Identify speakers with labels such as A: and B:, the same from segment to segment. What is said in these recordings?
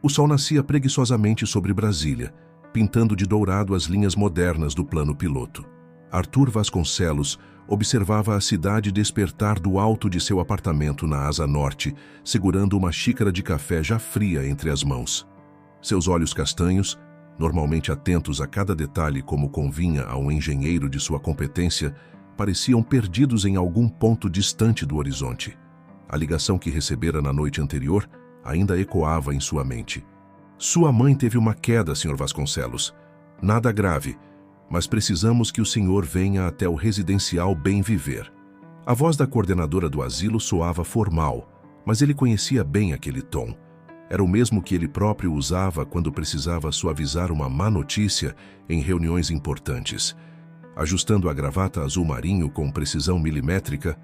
A: O sol nascia preguiçosamente sobre Brasília, pintando de dourado as linhas modernas do plano piloto. Arthur Vasconcelos observava a cidade despertar do alto de seu apartamento na asa norte, segurando uma xícara de café já fria entre as mãos. Seus olhos castanhos, normalmente atentos a cada detalhe como convinha a um engenheiro de sua competência, pareciam perdidos em algum ponto distante do horizonte. A ligação que recebera na noite anterior ainda ecoava em sua mente. Sua mãe teve uma queda, Sr. Vasconcelos. Nada grave, mas precisamos que o senhor venha até o residencial Bem Viver. A voz da coordenadora do asilo soava formal, mas ele conhecia bem aquele tom. Era o mesmo que ele próprio usava quando precisava suavizar uma má notícia em reuniões importantes. Ajustando a gravata azul marinho com precisão milimétrica,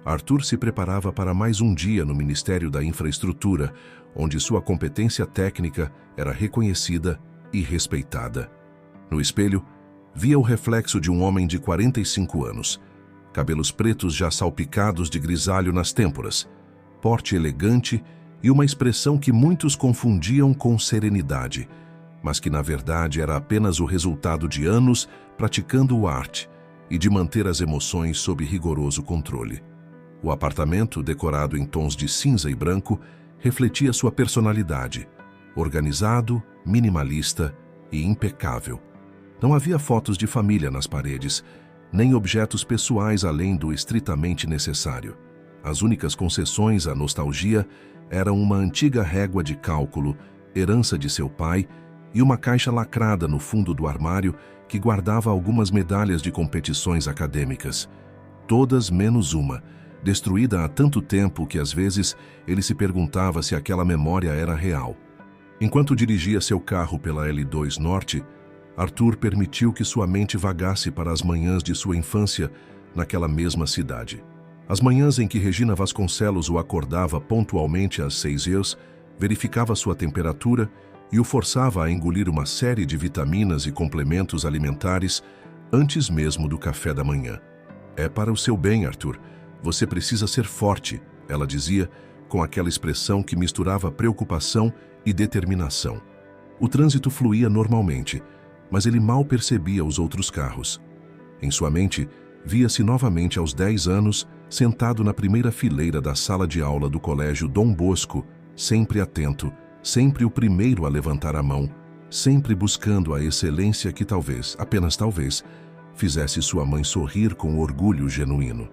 A: Arthur se preparava para mais um dia no Ministério da Infraestrutura, onde sua competência técnica era reconhecida e respeitada. No espelho, via o reflexo de um homem de 45 anos, cabelos pretos já salpicados de grisalho nas têmporas, porte elegante e uma expressão que muitos confundiam com serenidade, mas que na verdade era apenas o resultado de anos praticando o arte e de manter as emoções sob rigoroso controle. O apartamento, decorado em tons de cinza e branco, refletia sua personalidade, organizado, minimalista e impecável. Não havia fotos de família nas paredes, nem objetos pessoais além do estritamente necessário. As únicas concessões à nostalgia eram uma antiga régua de cálculo, herança de seu pai, e uma caixa lacrada no fundo do armário que guardava algumas medalhas de competições acadêmicas. Todas menos uma, destruída há tanto tempo que às vezes ele se perguntava se aquela memória era real. Enquanto dirigia seu carro pela L2 Norte, Arthur permitiu que sua mente vagasse para as manhãs de sua infância naquela mesma cidade. As manhãs em que Regina Vasconcelos o acordava pontualmente às 6h, verificava sua temperatura e o forçava a engolir uma série de vitaminas e complementos alimentares antes mesmo do café da manhã. "É para o seu bem, Arthur. Você precisa ser forte", ela dizia, com aquela expressão que misturava preocupação e determinação. O trânsito fluía normalmente, mas ele mal percebia os outros carros. Em sua mente, via-se novamente aos 10 anos, sentado na primeira fileira da sala de aula do colégio Dom Bosco, sempre atento, sempre o primeiro a levantar a mão, sempre buscando a excelência que talvez, apenas talvez, fizesse sua mãe sorrir com orgulho genuíno.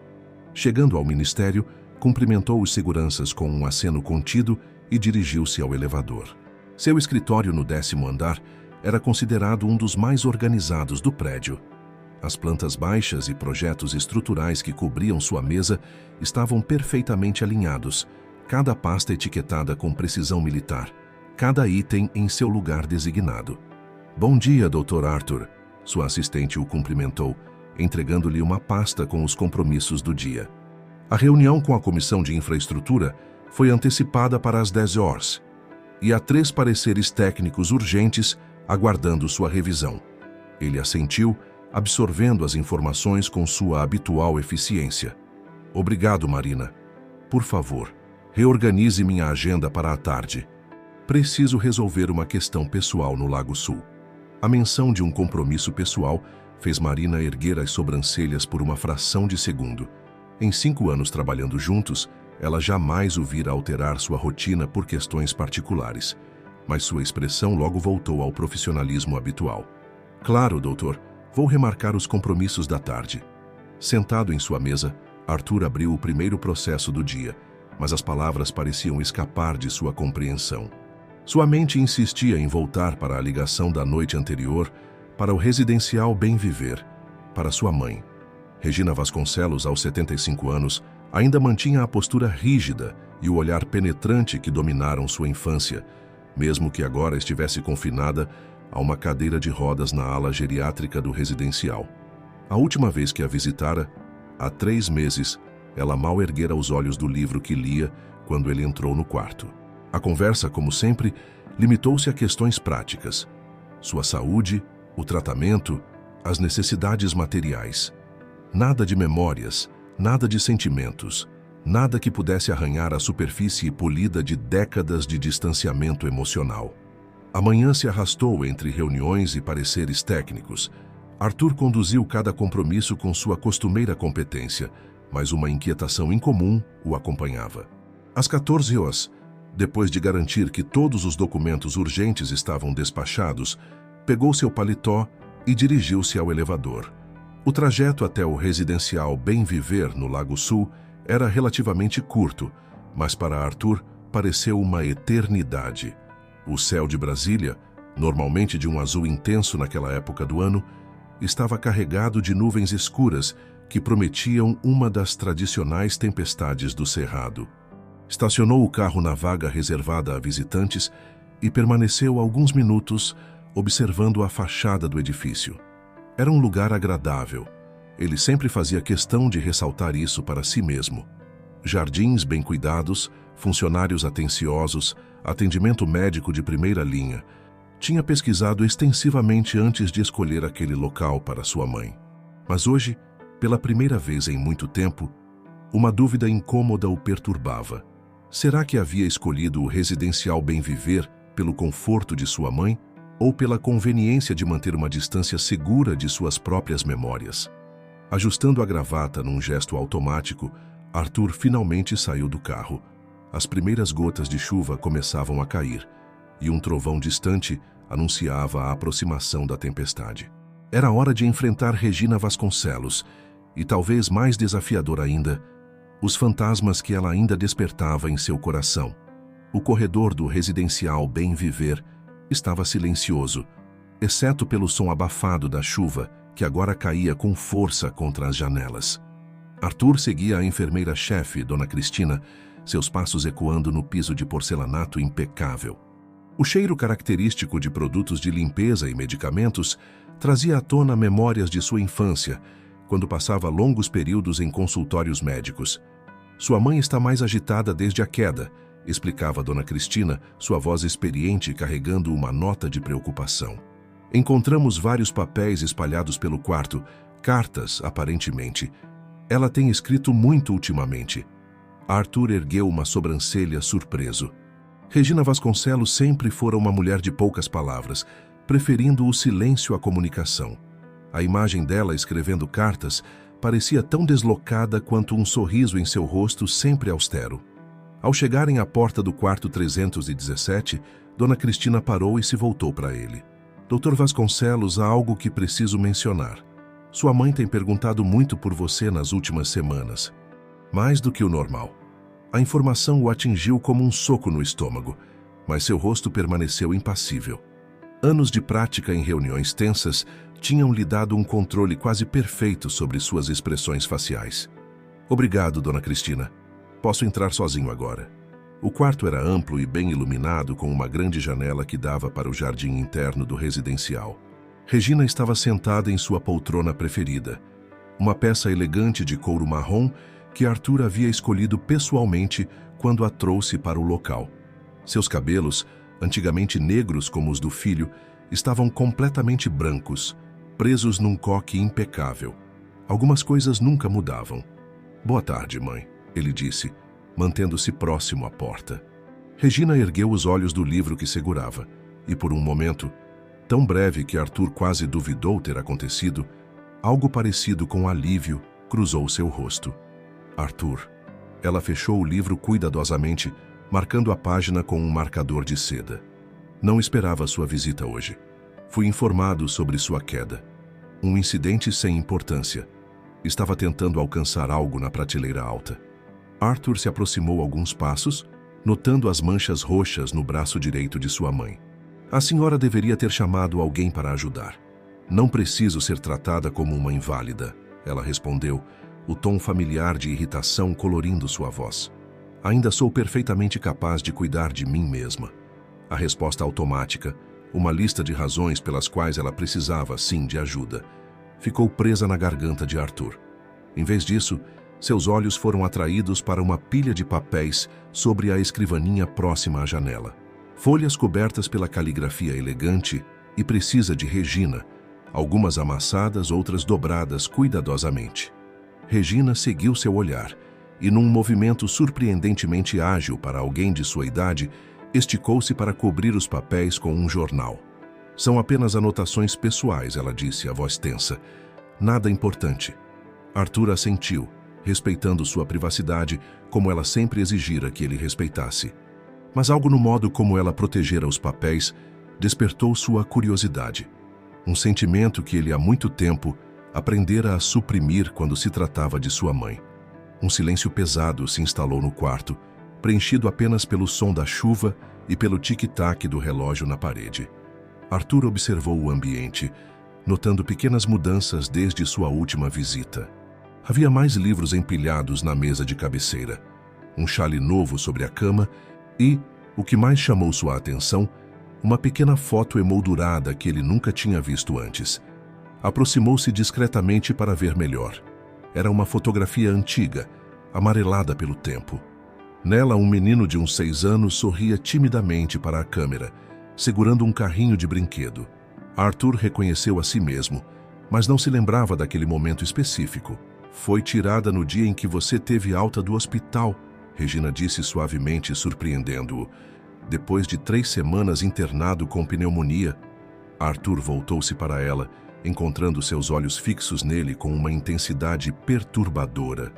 A: Chegando ao ministério, cumprimentou os seguranças com um aceno contido e dirigiu-se ao elevador. Seu escritório no 10º andar era considerado um dos mais organizados do prédio. As plantas baixas e projetos estruturais que cobriam sua mesa estavam perfeitamente alinhados, cada pasta etiquetada com precisão militar, cada item em seu lugar designado. "Bom dia, Dr. Arthur", sua assistente o cumprimentou, entregando-lhe uma pasta com os compromissos do dia. A reunião com a Comissão de Infraestrutura foi antecipada para as 10h, e há 3 pareceres técnicos urgentes aguardando sua revisão. Ele assentiu, absorvendo as informações com sua habitual eficiência. "Obrigado, Marina. Por favor, reorganize minha agenda para a tarde. Preciso resolver uma questão pessoal no Lago Sul." A menção de um compromisso pessoal fez Marina erguer as sobrancelhas por uma fração de segundo. Em 5 anos trabalhando juntos, ela jamais o vira alterar sua rotina por questões particulares, mas sua expressão logo voltou ao profissionalismo habitual. "Claro, doutor. Vou remarcar os compromissos da tarde." Sentado em sua mesa, Arthur abriu o primeiro processo do dia, mas as palavras pareciam escapar de sua compreensão. Sua mente insistia em voltar para a ligação da noite anterior, para o residencial Bem Viver, para sua mãe. Regina Vasconcelos, aos 75 anos, ainda mantinha a postura rígida e o olhar penetrante que dominaram sua infância, mesmo que agora estivesse confinada a uma cadeira de rodas na ala geriátrica do residencial. A última vez que a visitara, há 3 meses, ela mal erguera os olhos do livro que lia quando ele entrou no quarto. A conversa, como sempre, limitou-se a questões práticas: sua saúde, o tratamento, as necessidades materiais. Nada de memórias, nada de sentimentos, Nada que pudesse arranhar a superfície polida de décadas de distanciamento emocional. A manhã se arrastou entre reuniões e pareceres técnicos. Arthur conduziu cada compromisso com sua costumeira competência, mas uma inquietação incomum o acompanhava. Às 14 horas, depois de garantir que todos os documentos urgentes estavam despachados, pegou seu paletó e dirigiu-se ao elevador. O trajeto até o residencial Bem Viver, no Lago Sul, era relativamente curto, mas para Arthur pareceu uma eternidade. O céu de Brasília, normalmente de um azul intenso naquela época do ano, estava carregado de nuvens escuras que prometiam uma das tradicionais tempestades do Cerrado. Estacionou o carro na vaga reservada a visitantes e permaneceu alguns minutos observando a fachada do edifício. Era um lugar agradável. Ele sempre fazia questão de ressaltar isso para si mesmo. Jardins bem cuidados, funcionários atenciosos, atendimento médico de primeira linha. Tinha pesquisado extensivamente antes de escolher aquele local para sua mãe. Mas hoje, pela primeira vez em muito tempo, uma dúvida incômoda o perturbava. Será que havia escolhido o residencial Bem Viver pelo conforto de sua mãe ou pela conveniência de manter uma distância segura de suas próprias memórias? Ajustando a gravata num gesto automático, Arthur finalmente saiu do carro. As primeiras gotas de chuva começavam a cair, e um trovão distante anunciava a aproximação da tempestade. Era hora de enfrentar Regina Vasconcelos, e talvez mais desafiador ainda, os fantasmas que ela ainda despertava em seu coração. O corredor do residencial Bem Viver estava silencioso, exceto pelo som abafado da chuva que agora caía com força contra as janelas. Arthur seguia a enfermeira-chefe, Dona Cristina, seus passos ecoando no piso de porcelanato impecável. O cheiro característico de produtos de limpeza e medicamentos trazia à tona memórias de sua infância, quando passava longos períodos em consultórios médicos. Sua mãe está mais agitada desde a queda, explicava Dona Cristina, sua voz experiente carregando uma nota de preocupação. Encontramos vários papéis espalhados pelo quarto, cartas, aparentemente. Ela tem escrito muito ultimamente. Arthur ergueu uma sobrancelha surpreso. Regina Vasconcelos sempre fora uma mulher de poucas palavras, preferindo o silêncio à comunicação. A imagem dela escrevendo cartas parecia tão deslocada quanto um sorriso em seu rosto sempre austero. Ao chegarem à porta do quarto 317, Dona Cristina parou e se voltou para ele. Dr. Vasconcelos, há algo que preciso mencionar. Sua mãe tem perguntado muito por você nas últimas semanas. Mais do que o normal. A informação o atingiu como um soco no estômago, mas seu rosto permaneceu impassível. Anos de prática em reuniões tensas tinham lhe dado um controle quase perfeito sobre suas expressões faciais. Obrigado, Dona Cristina. Posso entrar sozinho agora. O quarto era amplo e bem iluminado, com uma grande janela que dava para o jardim interno do residencial. Regina estava sentada em sua poltrona preferida, uma peça elegante de couro marrom que Arthur havia escolhido pessoalmente quando a trouxe para o local. Seus cabelos, antigamente negros como os do filho, estavam completamente brancos, presos num coque impecável. Algumas coisas nunca mudavam. Boa tarde, mãe, ele disse, mantendo-se próximo à porta. Regina ergueu os olhos do livro que segurava, e por um momento, tão breve que Arthur quase duvidou ter acontecido, algo parecido com alívio cruzou seu rosto. Arthur. Ela fechou o livro cuidadosamente, marcando a página com um marcador de seda. Não esperava sua visita hoje. Fui informado sobre sua queda. Um incidente sem importância. Estava tentando alcançar algo na prateleira alta. Arthur se aproximou alguns passos, notando as manchas roxas no braço direito de sua mãe. A senhora deveria ter chamado alguém para ajudar. Não preciso ser tratada como uma inválida, ela respondeu, o tom familiar de irritação colorindo sua voz. Ainda sou perfeitamente capaz de cuidar de mim mesma. A resposta automática, uma lista de razões pelas quais ela precisava, sim, de ajuda, ficou presa na garganta de Arthur. Em vez disso, seus olhos foram atraídos para uma pilha de papéis sobre a escrivaninha próxima à janela. Folhas cobertas pela caligrafia elegante e precisa de Regina, algumas amassadas, outras dobradas cuidadosamente. Regina seguiu seu olhar, e, num movimento surpreendentemente ágil para alguém de sua idade, esticou-se para cobrir os papéis com um jornal. São apenas anotações pessoais, ela disse, a voz tensa. Nada importante. Arthur assentiu, respeitando sua privacidade, como ela sempre exigira que ele respeitasse. Mas algo no modo como ela protegera os papéis despertou sua curiosidade. Um sentimento que ele há muito tempo aprendera a suprimir quando se tratava de sua mãe. Um silêncio pesado se instalou no quarto, preenchido apenas pelo som da chuva e pelo tic-tac do relógio na parede. Arthur observou o ambiente, notando pequenas mudanças desde sua última visita. Havia mais livros empilhados na mesa de cabeceira, um xale novo sobre a cama e, o que mais chamou sua atenção, uma pequena foto emoldurada que ele nunca tinha visto antes. Aproximou-se discretamente para ver melhor. Era uma fotografia antiga, amarelada pelo tempo. Nela, um menino de uns 6 anos sorria timidamente para a câmera, segurando um carrinho de brinquedo. Arthur reconheceu a si mesmo, mas não se lembrava daquele momento específico. Foi tirada no dia em que você teve alta do hospital, Regina disse suavemente, surpreendendo-o. Depois de 3 semanas internado com pneumonia. Arthur voltou-se para ela, encontrando seus olhos fixos nele com uma intensidade perturbadora.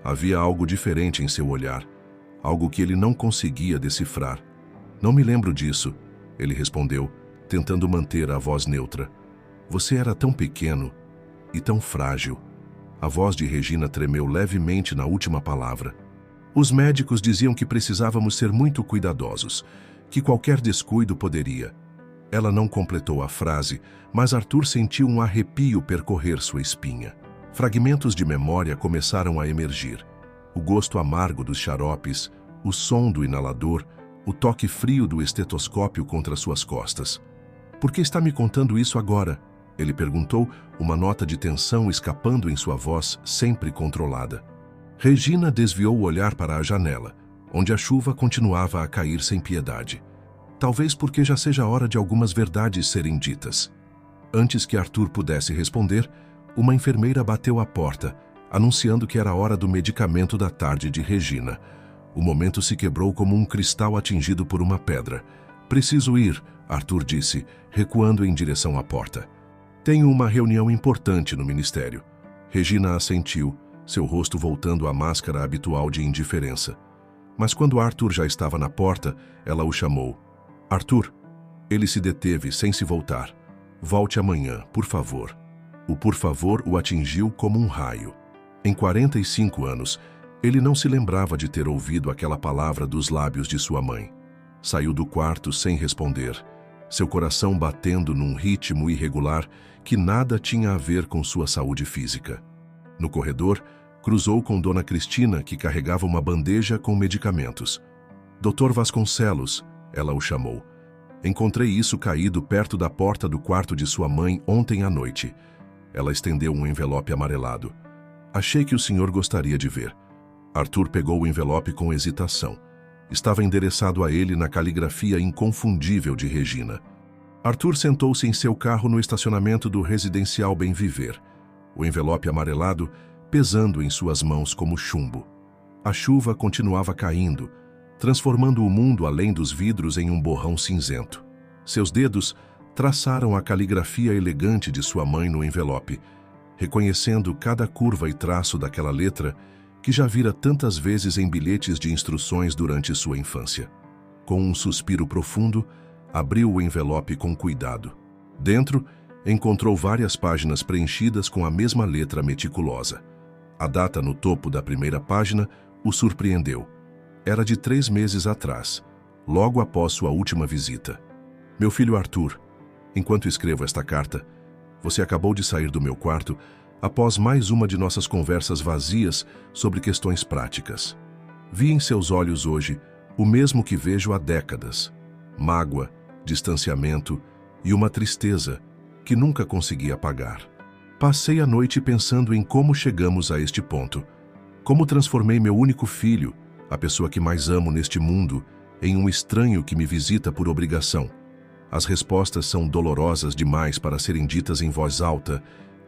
A: Havia algo diferente em seu olhar, algo que ele não conseguia decifrar. Não me lembro disso, ele respondeu, tentando manter a voz neutra. Você era tão pequeno e tão frágil. A voz de Regina tremeu levemente na última palavra. Os médicos diziam que precisávamos ser muito cuidadosos, que qualquer descuido poderia. Ela não completou a frase, mas Arthur sentiu um arrepio percorrer sua espinha. Fragmentos de memória começaram a emergir. O gosto amargo dos xaropes, o som do inalador, o toque frio do estetoscópio contra suas costas. Por que está me contando isso agora? Ele perguntou, uma nota de tensão escapando em sua voz, sempre controlada. Regina desviou o olhar para a janela, onde a chuva continuava a cair sem piedade. Talvez porque já seja hora de algumas verdades serem ditas. Antes que Arthur pudesse responder, uma enfermeira bateu à porta, anunciando que era hora do medicamento da tarde de Regina. O momento se quebrou como um cristal atingido por uma pedra. Preciso ir, Arthur disse, recuando em direção à porta. Tenho uma reunião importante no ministério. Regina assentiu, seu rosto voltando à máscara habitual de indiferença. Mas quando Arthur já estava na porta, ela o chamou. Arthur. Ele se deteve sem se voltar. Volte amanhã, por favor. O por favor o atingiu como um raio. Em 45 anos, ele não se lembrava de ter ouvido aquela palavra dos lábios de sua mãe. Saiu do quarto sem responder, seu coração batendo num ritmo irregular que nada tinha a ver com sua saúde física. No corredor, cruzou com Dona Cristina, que carregava uma bandeja com medicamentos. Dr. Vasconcelos, ela o chamou. Encontrei isso caído perto da porta do quarto de sua mãe ontem à noite. Ela estendeu um envelope amarelado. Achei que o senhor gostaria de ver. Arthur pegou o envelope com hesitação. Estava endereçado a ele na caligrafia inconfundível de Regina. Arthur sentou-se em seu carro no estacionamento do residencial Bem Viver. O envelope amarelado pesando em suas mãos como chumbo. A chuva continuava caindo, transformando o mundo além dos vidros em um borrão cinzento. Seus dedos traçaram a caligrafia elegante de sua mãe no envelope, reconhecendo cada curva e traço daquela letra que já vira tantas vezes em bilhetes de instruções durante sua infância. Com um suspiro profundo, abriu o envelope com cuidado. Dentro, encontrou várias páginas preenchidas com a mesma letra meticulosa. A data no topo da primeira página o surpreendeu. Era de 3 meses atrás, logo após sua última visita. Meu filho Arthur, enquanto escrevo esta carta, você acabou de sair do meu quarto após mais uma de nossas conversas vazias sobre questões práticas. Vi em seus olhos hoje o mesmo que vejo há décadas. Mágoa, distanciamento e uma tristeza que nunca consegui apagar. Passei a noite pensando em como chegamos a este ponto. Como transformei meu único filho, a pessoa que mais amo neste mundo, em um estranho que me visita por obrigação. As respostas são dolorosas demais para serem ditas em voz alta,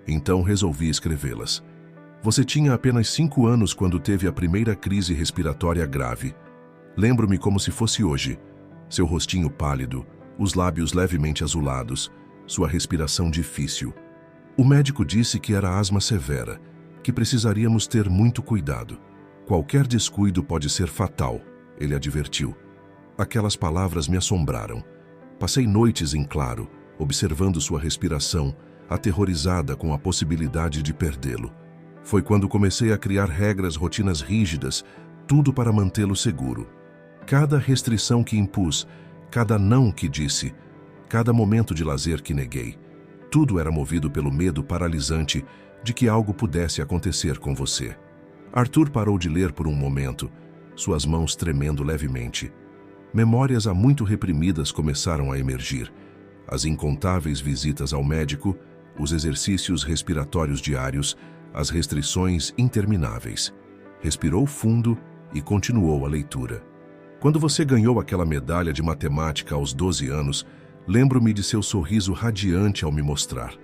A: então resolvi escrevê-las. Você tinha apenas 5 anos quando teve a primeira crise respiratória grave. Lembro-me como se fosse hoje. Seu rostinho pálido, os lábios levemente azulados, sua respiração difícil. O médico disse que era asma severa, que precisaríamos ter muito cuidado. Qualquer descuido pode ser fatal, ele advertiu. Aquelas palavras me assombraram. Passei noites em claro, observando sua respiração, aterrorizada com a possibilidade de perdê-lo. Foi quando comecei a criar regras, rotinas rígidas, tudo para mantê-lo seguro. Cada restrição que impus, cada não que disse, cada momento de lazer que neguei, tudo era movido pelo medo paralisante de que algo pudesse acontecer com você. Arthur parou de ler por um momento, suas mãos tremendo levemente. Memórias há muito reprimidas começaram a emergir. As incontáveis visitas ao médico, os exercícios respiratórios diários, as restrições intermináveis. Respirou fundo e continuou a leitura. Quando você ganhou aquela medalha de matemática aos 12 anos, lembro-me de seu sorriso radiante ao me mostrar.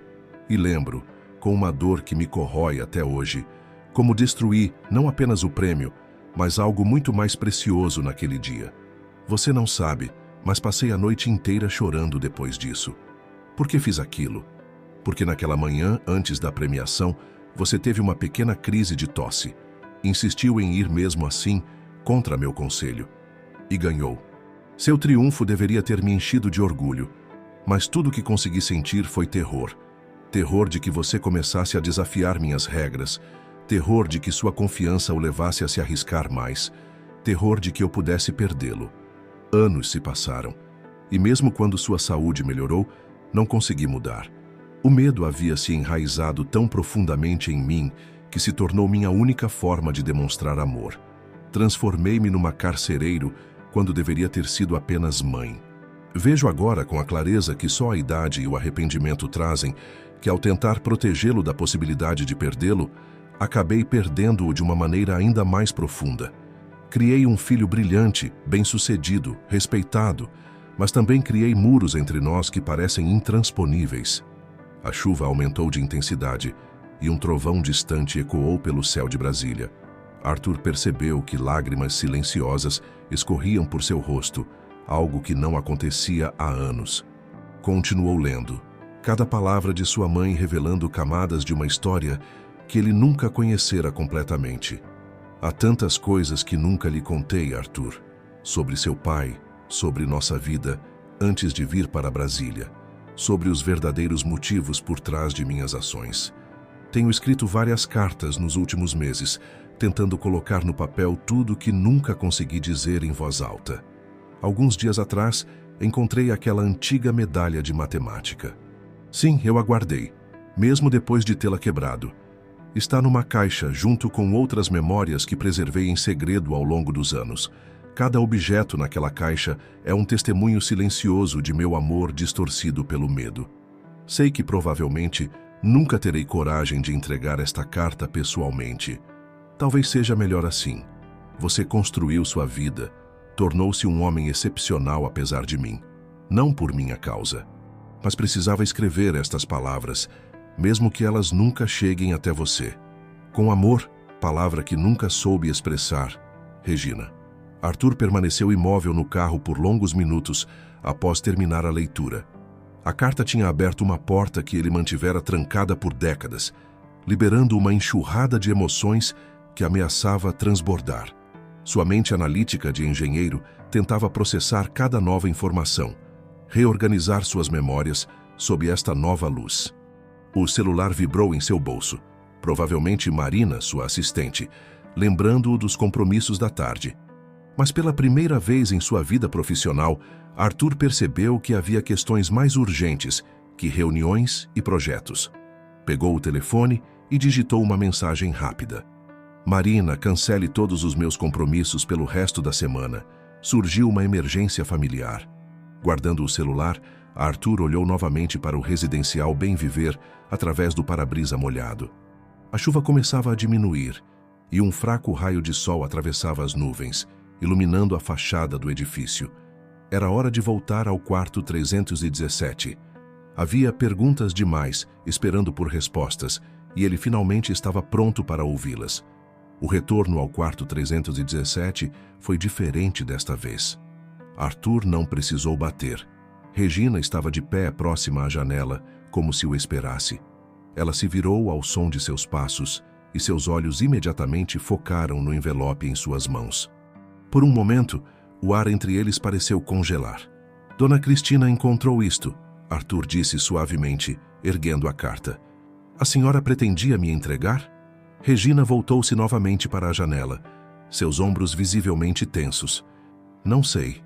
A: E lembro, com uma dor que me corrói até hoje, como destruí não apenas o prêmio, mas algo muito mais precioso naquele dia. Você não sabe, mas passei a noite inteira chorando depois disso. Por que fiz aquilo? Porque naquela manhã, antes da premiação, você teve uma pequena crise de tosse. Insistiu em ir mesmo assim, contra meu conselho. E ganhou. Seu triunfo deveria ter me enchido de orgulho, mas tudo que consegui sentir foi terror. Terror de que você começasse a desafiar minhas regras, terror de que sua confiança o levasse a se arriscar mais, terror de que eu pudesse perdê-lo. Anos se passaram, e mesmo quando sua saúde melhorou, não consegui mudar. O medo havia se enraizado tão profundamente em mim que se tornou minha única forma de demonstrar amor. Transformei-me numa carcereiro quando deveria ter sido apenas mãe. Vejo agora com a clareza que só a idade e o arrependimento trazem que, ao tentar protegê-lo da possibilidade de perdê-lo, acabei perdendo-o de uma maneira ainda mais profunda. Criei um filho brilhante, bem-sucedido, respeitado, mas também criei muros entre nós que parecem intransponíveis. A chuva aumentou de intensidade e um trovão distante ecoou pelo céu de Brasília. Arthur percebeu que lágrimas silenciosas escorriam por seu rosto, algo que não acontecia há anos. Continuou lendo, cada palavra de sua mãe revelando camadas de uma história que ele nunca conhecera completamente. Há tantas coisas que nunca lhe contei, Arthur, sobre seu pai, sobre nossa vida, antes de vir para Brasília, sobre os verdadeiros motivos por trás de minhas ações. Tenho escrito várias cartas nos últimos meses, tentando colocar no papel tudo que nunca consegui dizer em voz alta. Alguns dias atrás, encontrei aquela antiga medalha de matemática. Sim, eu a guardei, mesmo depois de tê-la quebrado. Está numa caixa junto com outras memórias que preservei em segredo ao longo dos anos. Cada objeto naquela caixa é um testemunho silencioso de meu amor distorcido pelo medo. Sei que provavelmente nunca terei coragem de entregar esta carta pessoalmente. Talvez seja melhor assim. Você construiu sua vida, tornou-se um homem excepcional apesar de mim. Não por minha causa. Mas precisava escrever estas palavras, mesmo que elas nunca cheguem até você. Com amor, palavra que nunca soube expressar, Regina. Arthur permaneceu imóvel no carro por longos minutos após terminar a leitura. A carta tinha aberto uma porta que ele mantivera trancada por décadas, liberando uma enxurrada de emoções que ameaçava transbordar. Sua mente analítica de engenheiro tentava processar cada nova informação, reorganizar suas memórias sob esta nova luz. O celular vibrou em seu bolso, provavelmente Marina, sua assistente, lembrando-o dos compromissos da tarde. Mas pela primeira vez em sua vida profissional, Arthur percebeu que havia questões mais urgentes que reuniões e projetos. Pegou o telefone e digitou uma mensagem rápida. Marina, cancele todos os meus compromissos pelo resto da semana. Surgiu uma emergência familiar. Guardando o celular, Arthur olhou novamente para o residencial Bem Viver através do para-brisa molhado. A chuva começava a diminuir e um fraco raio de sol atravessava as nuvens, iluminando a fachada do edifício. Era hora de voltar ao quarto 317. Havia perguntas demais, esperando por respostas, e ele finalmente estava pronto para ouvi-las. O retorno ao quarto 317 foi diferente desta vez. Arthur não precisou bater. Regina estava de pé próxima à janela, como se o esperasse. Ela se virou ao som de seus passos e seus olhos imediatamente focaram no envelope em suas mãos. Por um momento, o ar entre eles pareceu congelar. Dona Cristina encontrou isto, Arthur disse suavemente, erguendo a carta. A senhora pretendia me entregar? Regina voltou-se novamente para a janela, seus ombros visivelmente tensos. Não sei.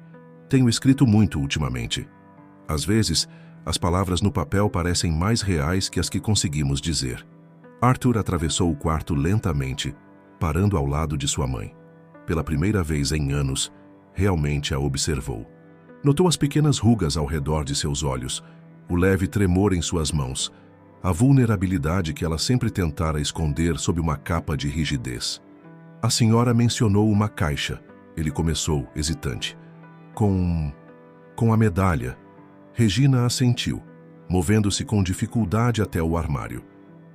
A: Tenho escrito muito ultimamente. Às vezes, as palavras no papel parecem mais reais que as que conseguimos dizer. Arthur atravessou o quarto lentamente, parando ao lado de sua mãe. Pela primeira vez em anos, realmente a observou. Notou as pequenas rugas ao redor de seus olhos, o leve tremor em suas mãos, a vulnerabilidade que ela sempre tentara esconder sob uma capa de rigidez. A senhora mencionou uma caixa, ele começou, hesitante. Com a medalha. Regina assentiu, movendo-se com dificuldade até o armário.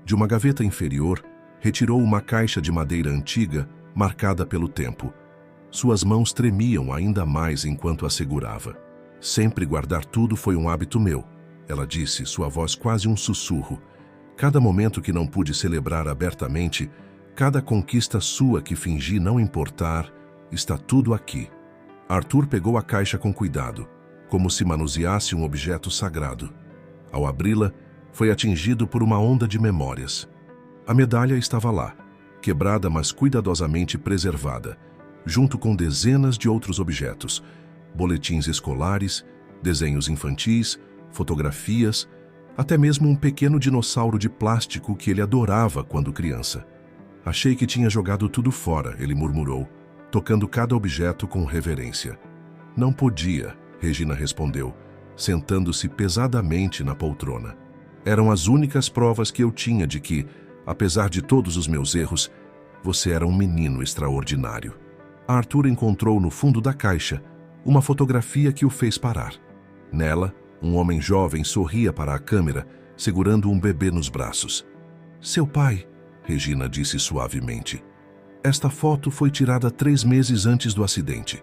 A: De uma gaveta inferior, retirou uma caixa de madeira antiga, marcada pelo tempo. Suas mãos tremiam ainda mais enquanto a segurava. Sempre guardar tudo foi um hábito meu, ela disse, sua voz quase um sussurro. Cada momento que não pude celebrar abertamente, cada conquista sua que fingi não importar, está tudo aqui. Arthur pegou a caixa com cuidado, como se manuseasse um objeto sagrado. Ao abri-la, foi atingido por uma onda de memórias. A medalha estava lá, quebrada mas cuidadosamente preservada, junto com dezenas de outros objetos, boletins escolares, desenhos infantis, fotografias, até mesmo um pequeno dinossauro de plástico que ele adorava quando criança. Achei que tinha jogado tudo fora, ele murmurou, tocando cada objeto com reverência. Não podia, Regina respondeu, sentando-se pesadamente na poltrona. Eram as únicas provas que eu tinha de que, apesar de todos os meus erros, você era um menino extraordinário. Arthur encontrou no fundo da caixa uma fotografia que o fez parar. Nela, um homem jovem sorria para a câmera, segurando um bebê nos braços. Seu pai, Regina disse suavemente. Esta foto foi tirada 3 meses antes do acidente.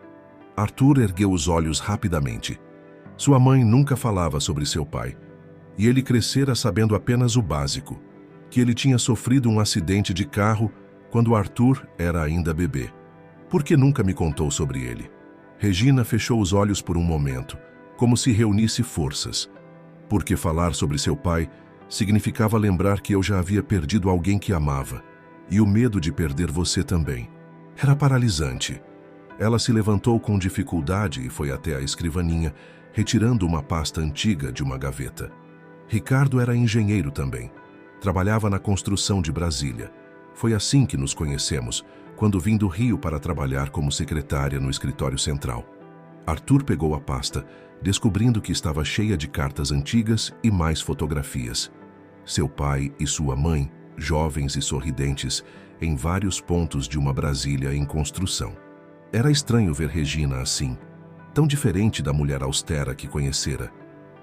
A: Arthur ergueu os olhos rapidamente. Sua mãe nunca falava sobre seu pai, e ele crescera sabendo apenas o básico, que ele tinha sofrido um acidente de carro quando Arthur era ainda bebê. Por que nunca me contou sobre ele? Regina fechou os olhos por um momento, como se reunisse forças. Porque falar sobre seu pai significava lembrar que eu já havia perdido alguém que amava, e o medo de perder você também. Era paralisante. Ela se levantou com dificuldade e foi até a escrivaninha, retirando uma pasta antiga de uma gaveta. Ricardo era engenheiro também. Trabalhava na construção de Brasília. Foi assim que nos conhecemos, quando vim do Rio para trabalhar como secretária no escritório central. Arthur pegou a pasta, descobrindo que estava cheia de cartas antigas e mais fotografias. Seu pai e sua mãe, jovens e sorridentes, em vários pontos de uma Brasília em construção. Era estranho ver Regina assim, tão diferente da mulher austera que conhecera.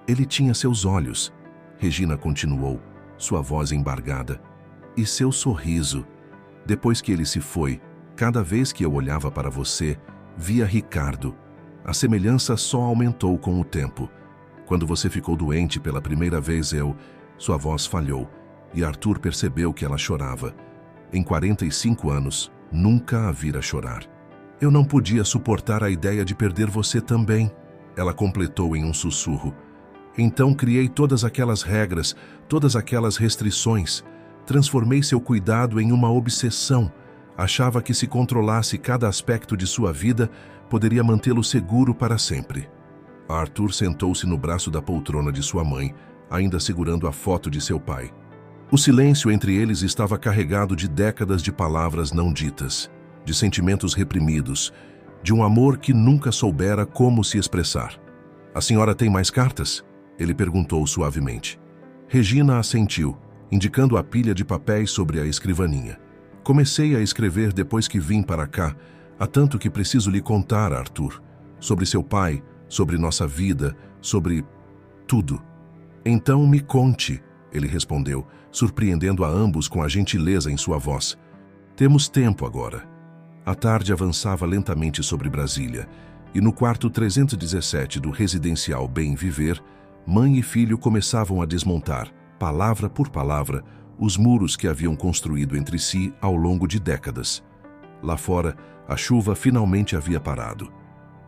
A: Ele tinha seus olhos, Regina continuou, sua voz embargada, e seu sorriso. Depois que ele se foi, cada vez que eu olhava para você, via Ricardo. A semelhança só aumentou com o tempo. Quando você ficou doente pela primeira vez, sua voz falhou, e Arthur percebeu que ela chorava. Em 45 anos, nunca a vira chorar. Eu não podia suportar a ideia de perder você também, ela completou em um sussurro. Então criei todas aquelas regras, todas aquelas restrições. Transformei seu cuidado em uma obsessão. Achava que se controlasse cada aspecto de sua vida, poderia mantê-lo seguro para sempre. Arthur sentou-se no braço da poltrona de sua mãe, ainda segurando a foto de seu pai. O silêncio entre eles estava carregado de décadas de palavras não ditas, de sentimentos reprimidos, de um amor que nunca soubera como se expressar. A senhora tem mais cartas? Ele perguntou suavemente. Regina assentiu, indicando a pilha de papéis sobre a escrivaninha. Comecei a escrever depois que vim para cá. Há tanto que preciso lhe contar, Arthur. Sobre seu pai, sobre nossa vida, sobre tudo. Então me conte, ele respondeu, surpreendendo a ambos com a gentileza em sua voz. Temos tempo agora. A tarde avançava lentamente sobre Brasília, e no quarto 317 do residencial Bem Viver, mãe e filho começavam a desmontar, palavra por palavra, os muros que haviam construído entre si ao longo de décadas. Lá fora, a chuva finalmente havia parado,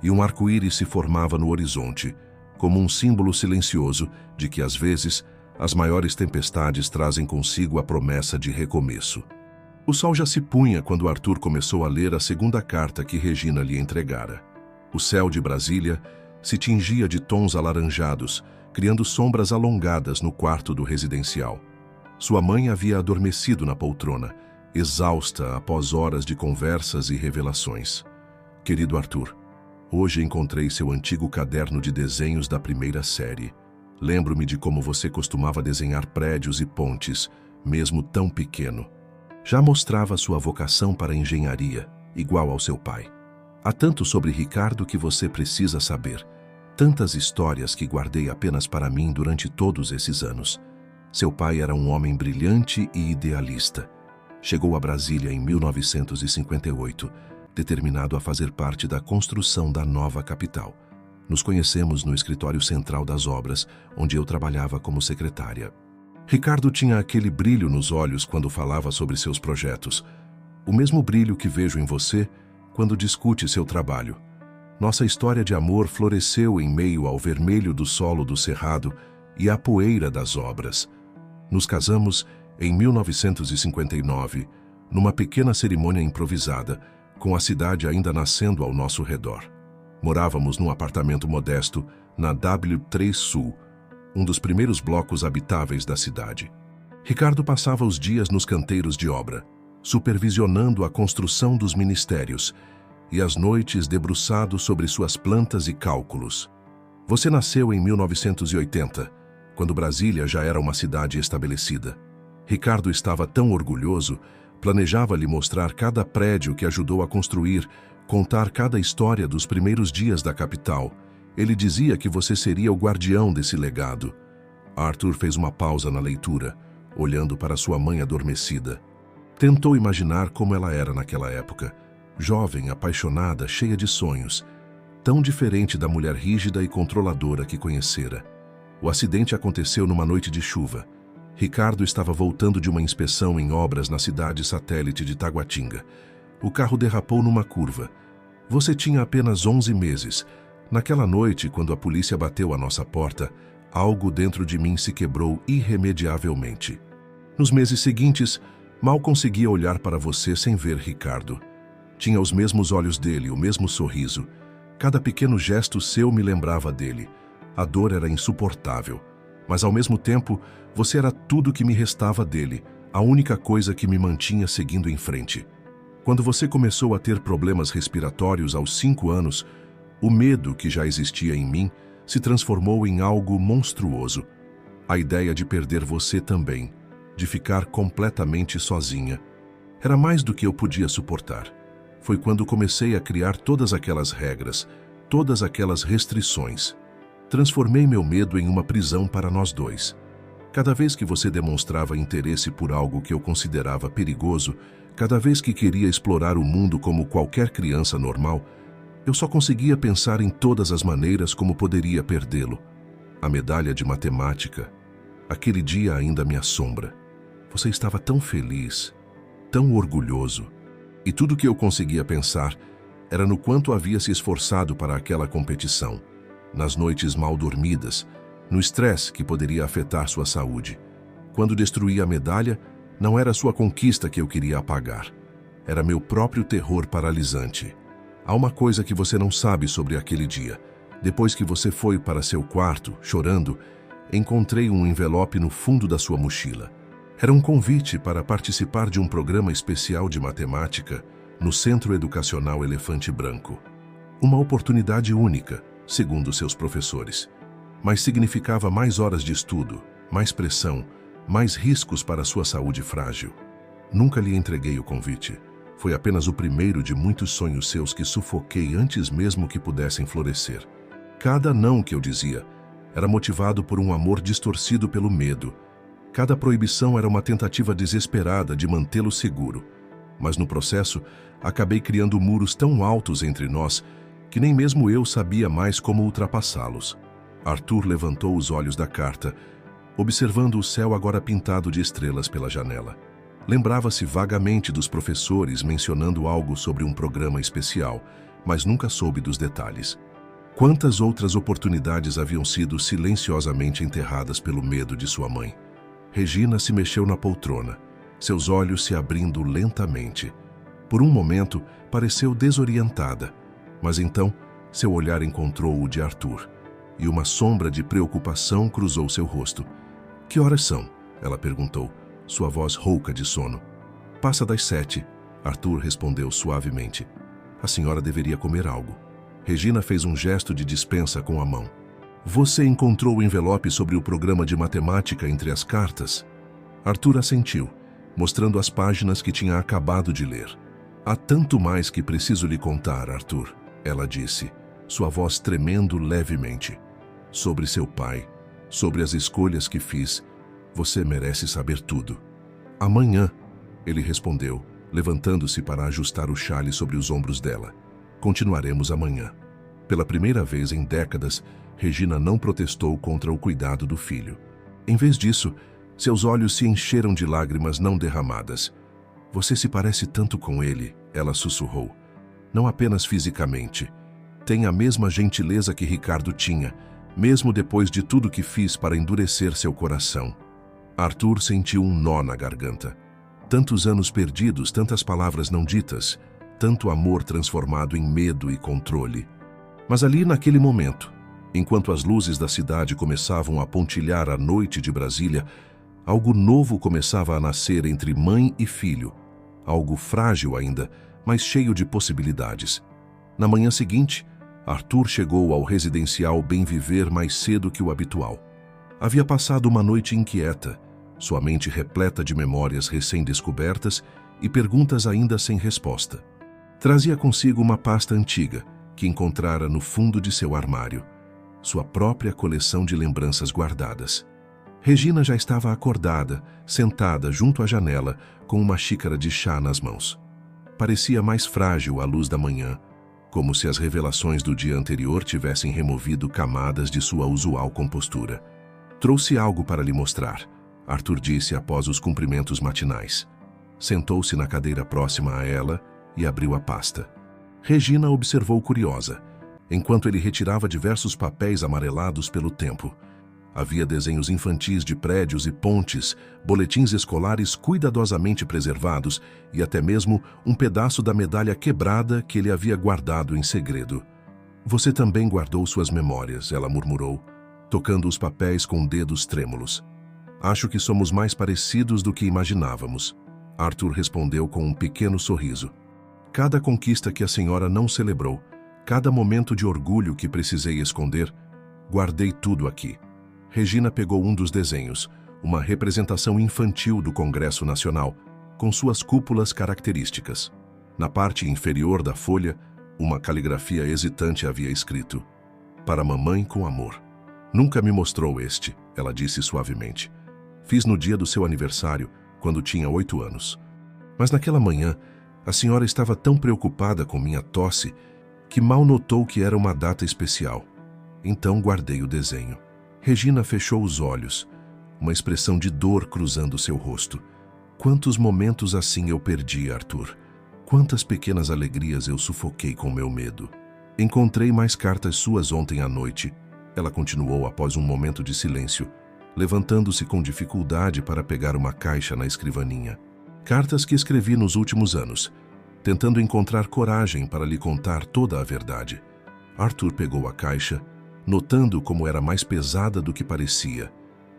A: e um arco-íris se formava no horizonte, como um símbolo silencioso de que, às vezes, as maiores tempestades trazem consigo a promessa de recomeço. O sol já se punha quando Arthur começou a ler a segunda carta que Regina lhe entregara. O céu de Brasília se tingia de tons alaranjados, criando sombras alongadas no quarto do residencial. Sua mãe havia adormecido na poltrona, exausta após horas de conversas e revelações. Querido Arthur, hoje encontrei seu antigo caderno de desenhos da primeira série. Lembro-me de como você costumava desenhar prédios e pontes, mesmo tão pequeno. Já mostrava sua vocação para a engenharia, igual ao seu pai. Há tanto sobre Ricardo que você precisa saber. Tantas histórias que guardei apenas para mim durante todos esses anos. Seu pai era um homem brilhante e idealista. Chegou a Brasília em 1958, determinado a fazer parte da construção da nova capital. Nos conhecemos no escritório central das obras, onde eu trabalhava como secretária. Ricardo tinha aquele brilho nos olhos quando falava sobre seus projetos. O mesmo brilho que vejo em você quando discute seu trabalho. Nossa história de amor floresceu em meio ao vermelho do solo do cerrado e à poeira das obras. Nos casamos em 1959, numa pequena cerimônia improvisada, com a cidade ainda nascendo ao nosso redor. Morávamos num apartamento modesto na W3 Sul, um dos primeiros blocos habitáveis da cidade. Ricardo passava os dias nos canteiros de obra, supervisionando a construção dos ministérios, e as noites debruçado sobre suas plantas e cálculos. Você nasceu em 1980, quando Brasília já era uma cidade estabelecida. Ricardo estava tão orgulhoso, planejava lhe mostrar cada prédio que ajudou a construir, contar cada história dos primeiros dias da capital. Ele dizia que você seria o guardião desse legado. Arthur fez uma pausa na leitura, olhando para sua mãe adormecida. Tentou imaginar como ela era naquela época, jovem, apaixonada, cheia de sonhos, tão diferente da mulher rígida e controladora que conhecera. O acidente aconteceu numa noite de chuva. Ricardo estava voltando de uma inspeção em obras na cidade satélite de Taguatinga. O carro derrapou numa curva. Você tinha apenas 11 meses. Naquela noite, quando a polícia bateu à nossa porta, algo dentro de mim se quebrou irremediavelmente. Nos meses seguintes, mal conseguia olhar para você sem ver Ricardo. Tinha os mesmos olhos dele, o mesmo sorriso. Cada pequeno gesto seu me lembrava dele. A dor era insuportável, mas ao mesmo tempo, você era tudo que me restava dele, a única coisa que me mantinha seguindo em frente. Quando você começou a ter problemas respiratórios aos 5 anos, o medo que já existia em mim se transformou em algo monstruoso. A ideia de perder você também, de ficar completamente sozinha, era mais do que eu podia suportar. Foi quando comecei a criar todas aquelas regras, todas aquelas restrições. Transformei meu medo em uma prisão para nós dois. Cada vez que você demonstrava interesse por algo que eu considerava perigoso, cada vez que queria explorar o mundo como qualquer criança normal, eu só conseguia pensar em todas as maneiras como poderia perdê-lo. A medalha de matemática. Aquele dia ainda me assombra. Você estava tão feliz, tão orgulhoso. E tudo que eu conseguia pensar era no quanto havia se esforçado para aquela competição, nas noites mal dormidas, no estresse que poderia afetar sua saúde. Quando destruí a medalha, não era sua conquista que eu queria apagar. Era meu próprio terror paralisante. Há uma coisa que você não sabe sobre aquele dia. Depois que você foi para seu quarto, chorando, encontrei um envelope no fundo da sua mochila. Era um convite para participar de um programa especial de matemática no Centro Educacional Elefante Branco. Uma oportunidade única, segundo seus professores. Mas significava mais horas de estudo, mais pressão, mais riscos para sua saúde frágil. Nunca lhe entreguei o convite. Foi apenas o primeiro de muitos sonhos seus que sufoquei antes mesmo que pudessem florescer. Cada não que eu dizia era motivado por um amor distorcido pelo medo. Cada proibição era uma tentativa desesperada de mantê-lo seguro. Mas no processo, acabei criando muros tão altos entre nós que nem mesmo eu sabia mais como ultrapassá-los. Arthur levantou os olhos da carta, observando o céu agora pintado de estrelas pela janela. Lembrava-se vagamente dos professores mencionando algo sobre um programa especial, mas nunca soube dos detalhes. Quantas outras oportunidades haviam sido silenciosamente enterradas pelo medo de sua mãe? Regina se mexeu na poltrona, seus olhos se abrindo lentamente. Por um momento, pareceu desorientada, mas então seu olhar encontrou o de Arthur, e uma sombra de preocupação cruzou seu rosto. "Que horas são?" ela perguntou, sua voz rouca de sono. "Passa das 7, Arthur respondeu suavemente. "A senhora deveria comer algo." Regina fez um gesto de dispensa com a mão. "Você encontrou o envelope sobre o programa de matemática entre as cartas?" Arthur assentiu, mostrando as páginas que tinha acabado de ler. "Há tanto mais que preciso lhe contar, Arthur," ela disse, sua voz tremendo levemente. "Sobre seu pai, sobre as escolhas que fiz, você merece saber tudo." "Amanhã," ele respondeu, levantando-se para ajustar o xale sobre os ombros dela. "Continuaremos amanhã." Pela primeira vez em décadas, Regina não protestou contra o cuidado do filho. Em vez disso, seus olhos se encheram de lágrimas não derramadas. "Você se parece tanto com ele," ela sussurrou. "Não apenas fisicamente. Tem a mesma gentileza que Ricardo tinha, mesmo depois de tudo que fiz para endurecer seu coração." Arthur sentiu um nó na garganta. Tantos anos perdidos, tantas palavras não ditas, tanto amor transformado em medo e controle. Mas ali, naquele momento, enquanto as luzes da cidade começavam a pontilhar a noite de Brasília, algo novo começava a nascer entre mãe e filho, algo frágil ainda, mas cheio de possibilidades. Na manhã seguinte, Arthur chegou ao residencial Bem Viver mais cedo que o habitual. Havia passado uma noite inquieta, sua mente repleta de memórias recém-descobertas e perguntas ainda sem resposta. Trazia consigo uma pasta antiga, que encontrara no fundo de seu armário, sua própria coleção de lembranças guardadas. Regina já estava acordada, sentada junto à janela, com uma xícara de chá nas mãos. Parecia mais frágil à luz da manhã, como se as revelações do dia anterior tivessem removido camadas de sua usual compostura. "Trouxe algo para lhe mostrar," Arthur disse após os cumprimentos matinais. Sentou-se na cadeira próxima a ela e abriu a pasta. Regina observou curiosa, enquanto ele retirava diversos papéis amarelados pelo tempo. Havia desenhos infantis de prédios e pontes, boletins escolares cuidadosamente preservados e até mesmo um pedaço da medalha quebrada que ele havia guardado em segredo. "Você também guardou suas memórias," ela murmurou, tocando os papéis com dedos trêmulos. "Acho que somos mais parecidos do que imaginávamos," Arthur respondeu com um pequeno sorriso. "Cada conquista que a senhora não celebrou, cada momento de orgulho que precisei esconder, guardei tudo aqui." Regina pegou um dos desenhos, uma representação infantil do Congresso Nacional, com suas cúpulas características. Na parte inferior da folha, uma caligrafia hesitante havia escrito: "Para mamãe com amor." "Nunca me mostrou este," ela disse suavemente. "Fiz no dia do seu aniversário, quando tinha 8 anos. Mas naquela manhã, a senhora estava tão preocupada com minha tosse que mal notou que era uma data especial. Então guardei o desenho." Regina fechou os olhos, uma expressão de dor cruzando seu rosto. "Quantos momentos assim eu perdi, Arthur. Quantas pequenas alegrias eu sufoquei com meu medo." "Encontrei mais cartas suas ontem à noite," ela continuou após um momento de silêncio, levantando-se com dificuldade para pegar uma caixa na escrivaninha. "Cartas que escrevi nos últimos anos, tentando encontrar coragem para lhe contar toda a verdade." Arthur pegou a caixa, notando como era mais pesada do que parecia.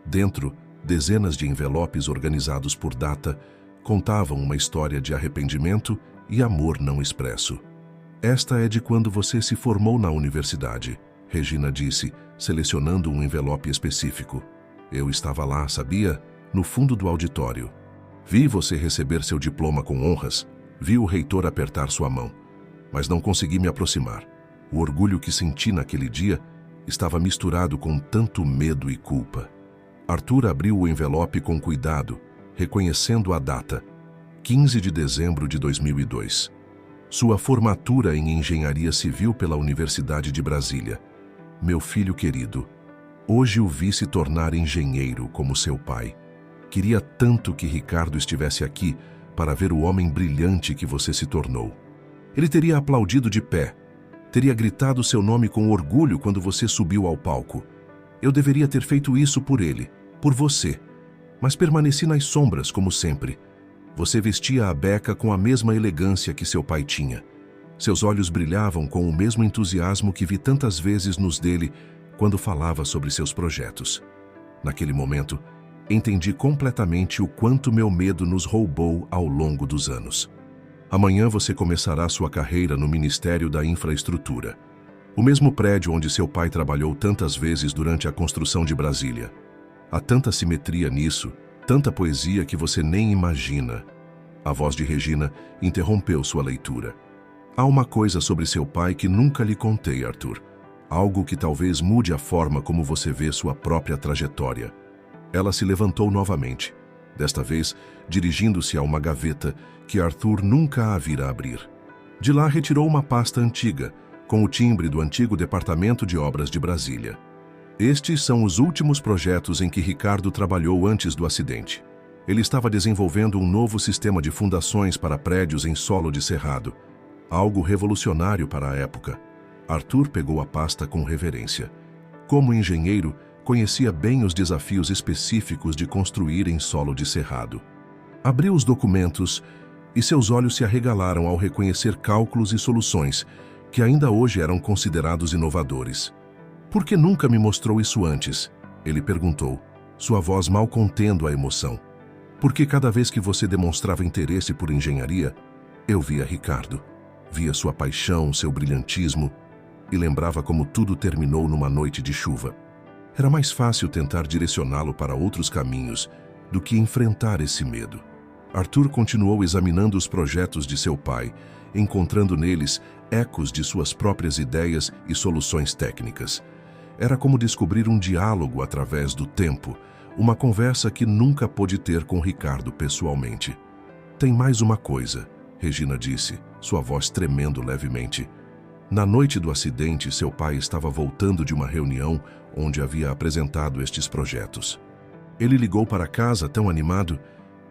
A: Dentro, dezenas de envelopes organizados por data contavam uma história de arrependimento e amor não expresso. "Esta é de quando você se formou na universidade," Regina disse, selecionando um envelope específico. "Eu estava lá, sabia? No fundo do auditório. Vi você receber seu diploma com honras, vi o reitor apertar sua mão, mas não consegui me aproximar. O orgulho que senti naquele dia estava misturado com tanto medo e culpa." Arthur abriu o envelope com cuidado, reconhecendo a data, 15 de dezembro de 2002. Sua formatura em Engenharia Civil pela Universidade de Brasília. Meu filho querido, hoje o vi se tornar engenheiro como seu pai. Queria tanto que Ricardo estivesse aqui para ver o homem brilhante que você se tornou. Ele teria aplaudido de pé, teria gritado seu nome com orgulho quando você subiu ao palco. Eu deveria ter feito isso por ele, por você, mas permaneci nas sombras como sempre. Você vestia a beca com a mesma elegância que seu pai tinha. Seus olhos brilhavam com o mesmo entusiasmo que vi tantas vezes nos dele quando falava sobre seus projetos. Naquele momento, entendi completamente o quanto meu medo nos roubou ao longo dos anos. Amanhã você começará sua carreira no Ministério da Infraestrutura, o mesmo prédio onde seu pai trabalhou tantas vezes durante a construção de Brasília. Há tanta simetria nisso, tanta poesia que você nem imagina. A voz de Regina interrompeu sua leitura. Há uma coisa sobre seu pai que nunca lhe contei, Arthur. Algo que talvez mude a forma como você vê sua própria trajetória. Ela se levantou novamente, desta vez dirigindo-se a uma gaveta que Arthur nunca a vira abrir. De lá retirou uma pasta antiga, com o timbre do antigo Departamento de Obras de Brasília. Estes são os últimos projetos em que Ricardo trabalhou antes do acidente. Ele estava desenvolvendo um novo sistema de fundações para prédios em solo de cerrado, algo revolucionário para a época. Arthur pegou a pasta com reverência. Como engenheiro, conhecia bem os desafios específicos de construir em solo de cerrado. Abriu os documentos e seus olhos se arregalaram ao reconhecer cálculos e soluções que ainda hoje eram considerados inovadores. "Por que nunca me mostrou isso antes?" ele perguntou, sua voz mal contendo a emoção. "Porque cada vez que você demonstrava interesse por engenharia, eu via Ricardo, via sua paixão, seu brilhantismo, e lembrava como tudo terminou numa noite de chuva. Era mais fácil tentar direcioná-lo para outros caminhos do que enfrentar esse medo." Arthur continuou examinando os projetos de seu pai, encontrando neles ecos de suas próprias ideias e soluções técnicas. Era como descobrir um diálogo através do tempo, uma conversa que nunca pôde ter com Ricardo pessoalmente. "Tem mais uma coisa", Regina disse, sua voz tremendo levemente. Na noite do acidente, seu pai estava voltando de uma reunião onde havia apresentado estes projetos. Ele ligou para casa tão animado,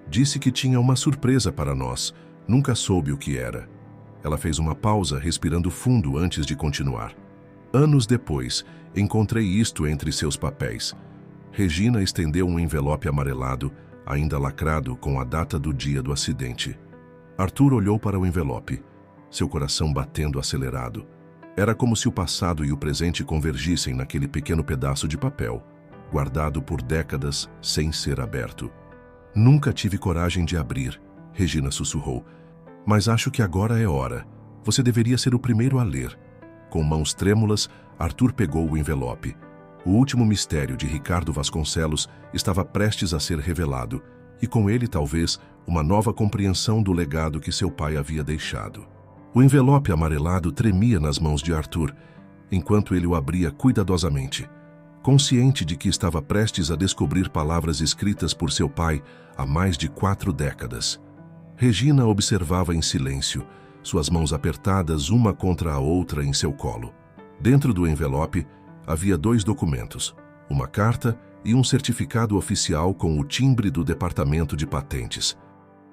A: disse que tinha uma surpresa para nós, nunca soube o que era. Ela fez uma pausa, respirando fundo antes de continuar. "Anos depois, encontrei isto entre seus papéis." Regina estendeu um envelope amarelado, ainda lacrado com a data do dia do acidente. Arthur olhou para o envelope, seu coração batendo acelerado. Era como se o passado e o presente convergissem naquele pequeno pedaço de papel, guardado por décadas sem ser aberto. "Nunca tive coragem de abrir", Regina sussurrou, "mas acho que agora é hora. Você deveria ser o primeiro a ler." Com mãos trêmulas, Arthur pegou o envelope. O último mistério de Ricardo Vasconcelos estava prestes a ser revelado, e com ele, talvez, uma nova compreensão do legado que seu pai havia deixado. O envelope amarelado tremia nas mãos de Arthur, enquanto ele o abria cuidadosamente, consciente de que estava prestes a descobrir palavras escritas por seu pai há mais de 4 décadas. Regina observava em silêncio, suas mãos apertadas uma contra a outra em seu colo. Dentro do envelope havia 2 documentos, uma carta e um certificado oficial com o timbre do Departamento de Patentes.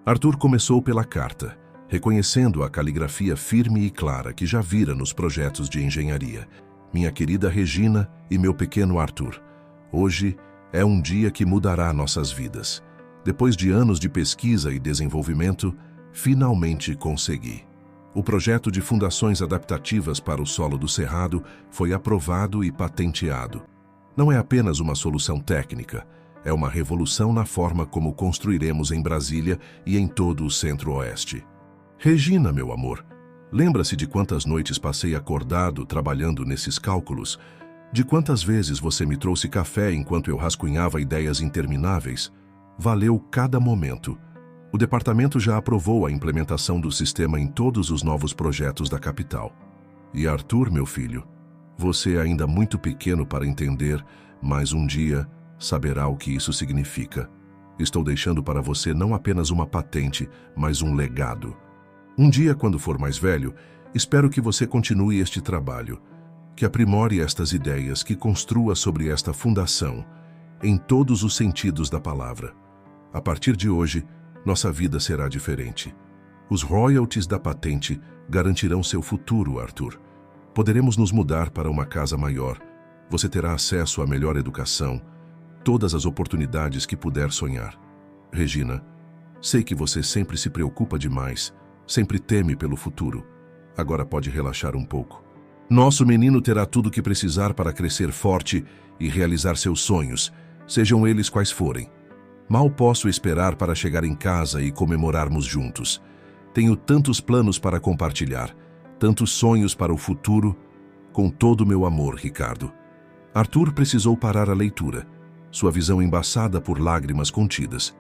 A: Arthur começou pela carta, reconhecendo a caligrafia firme e clara que já vira nos projetos de engenharia. "Minha querida Regina e meu pequeno Arthur, hoje é um dia que mudará nossas vidas. Depois de anos de pesquisa e desenvolvimento, finalmente consegui. O projeto de fundações adaptativas para o solo do Cerrado foi aprovado e patenteado. Não é apenas uma solução técnica, é uma revolução na forma como construiremos em Brasília e em todo o Centro-Oeste. Regina, meu amor, lembra-se de quantas noites passei acordado trabalhando nesses cálculos? De quantas vezes você me trouxe café enquanto eu rascunhava ideias intermináveis? Valeu cada momento. O departamento já aprovou a implementação do sistema em todos os novos projetos da capital. E Arthur, meu filho, você é ainda muito pequeno para entender, mas um dia saberá o que isso significa. Estou deixando para você não apenas uma patente, mas um legado. Um dia, quando for mais velho, espero que você continue este trabalho, que aprimore estas ideias, que construa sobre esta fundação, em todos os sentidos da palavra. A partir de hoje, nossa vida será diferente. Os royalties da patente garantirão seu futuro, Arthur. Poderemos nos mudar para uma casa maior. Você terá acesso à melhor educação, todas as oportunidades que puder sonhar. Regina, sei que você sempre se preocupa demais, sempre teme pelo futuro. Agora pode relaxar um pouco. Nosso menino terá tudo o que precisar para crescer forte e realizar seus sonhos, sejam eles quais forem. Mal posso esperar para chegar em casa e comemorarmos juntos. Tenho tantos planos para compartilhar, tantos sonhos para o futuro, com todo o meu amor, Ricardo. Arthur precisou parar a leitura, sua visão embaçada por lágrimas contidas.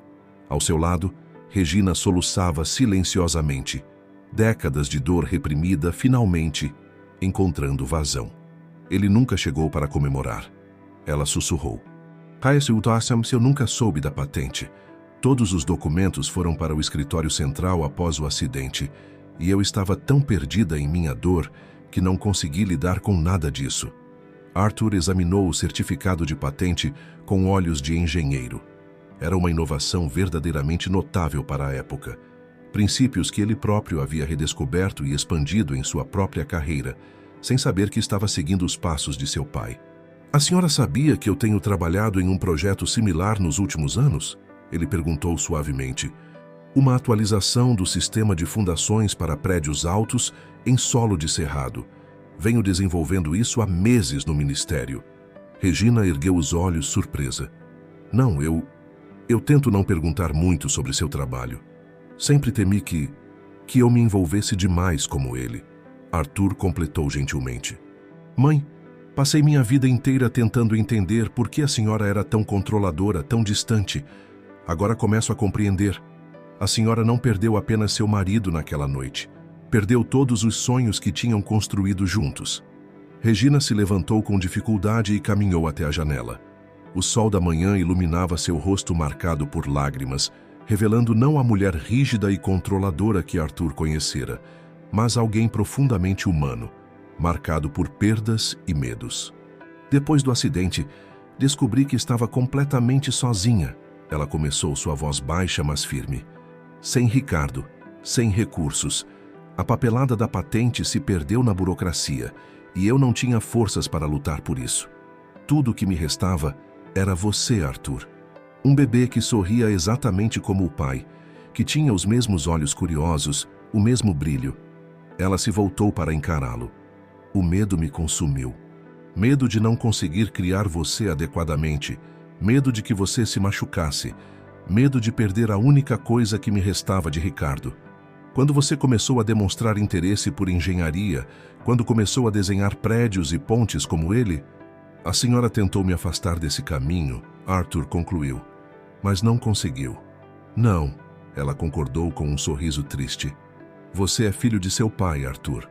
A: Ao seu lado, Regina soluçava silenciosamente, décadas de dor reprimida finalmente encontrando vazão. Ele nunca chegou para comemorar. Ela sussurrou. Eu nunca soube da patente. Todos os documentos foram para o escritório central após o acidente, e eu estava tão perdida em minha dor que não consegui lidar com nada disso. Arthur examinou o certificado de patente com olhos de engenheiro. Era uma inovação verdadeiramente notável para a época. Princípios que ele próprio havia redescoberto e expandido em sua própria carreira, sem saber que estava seguindo os passos de seu pai. A senhora sabia que eu tenho trabalhado em um projeto similar nos últimos anos? Ele perguntou suavemente. Uma atualização do sistema de fundações para prédios altos em solo de cerrado. Venho desenvolvendo isso há meses no ministério. Regina ergueu os olhos, surpresa. Não, eu tento não perguntar muito sobre seu trabalho. Sempre temi que eu me envolvesse demais como ele. Arthur completou gentilmente. Mãe, passei minha vida inteira tentando entender por que a senhora era tão controladora, tão distante. Agora começo a compreender. A senhora não perdeu apenas seu marido naquela noite. Perdeu todos os sonhos que tinham construído juntos. Regina se levantou com dificuldade e caminhou até a janela. O sol da manhã iluminava seu rosto marcado por lágrimas, revelando não a mulher rígida e controladora que Arthur conhecera, mas alguém profundamente humano, marcado por perdas e medos. Depois do acidente, descobri que estava completamente sozinha. Ela começou, sua voz baixa, mas firme. Sem Ricardo, sem recursos. A papelada da patente se perdeu na burocracia e eu não tinha forças para lutar por isso. Tudo o que me restava era você, Arthur. Um bebê que sorria exatamente como o pai, que tinha os mesmos olhos curiosos, o mesmo brilho. Ela se voltou para encará-lo. O medo me consumiu. Medo de não conseguir criar você adequadamente. Medo de que você se machucasse. Medo de perder a única coisa que me restava de Ricardo. Quando você começou a demonstrar interesse por engenharia, quando começou a desenhar prédios e pontes como ele, a senhora tentou me afastar desse caminho, Arthur concluiu, mas não conseguiu. Não, ela concordou com um sorriso triste. Você é filho de seu pai, Arthur.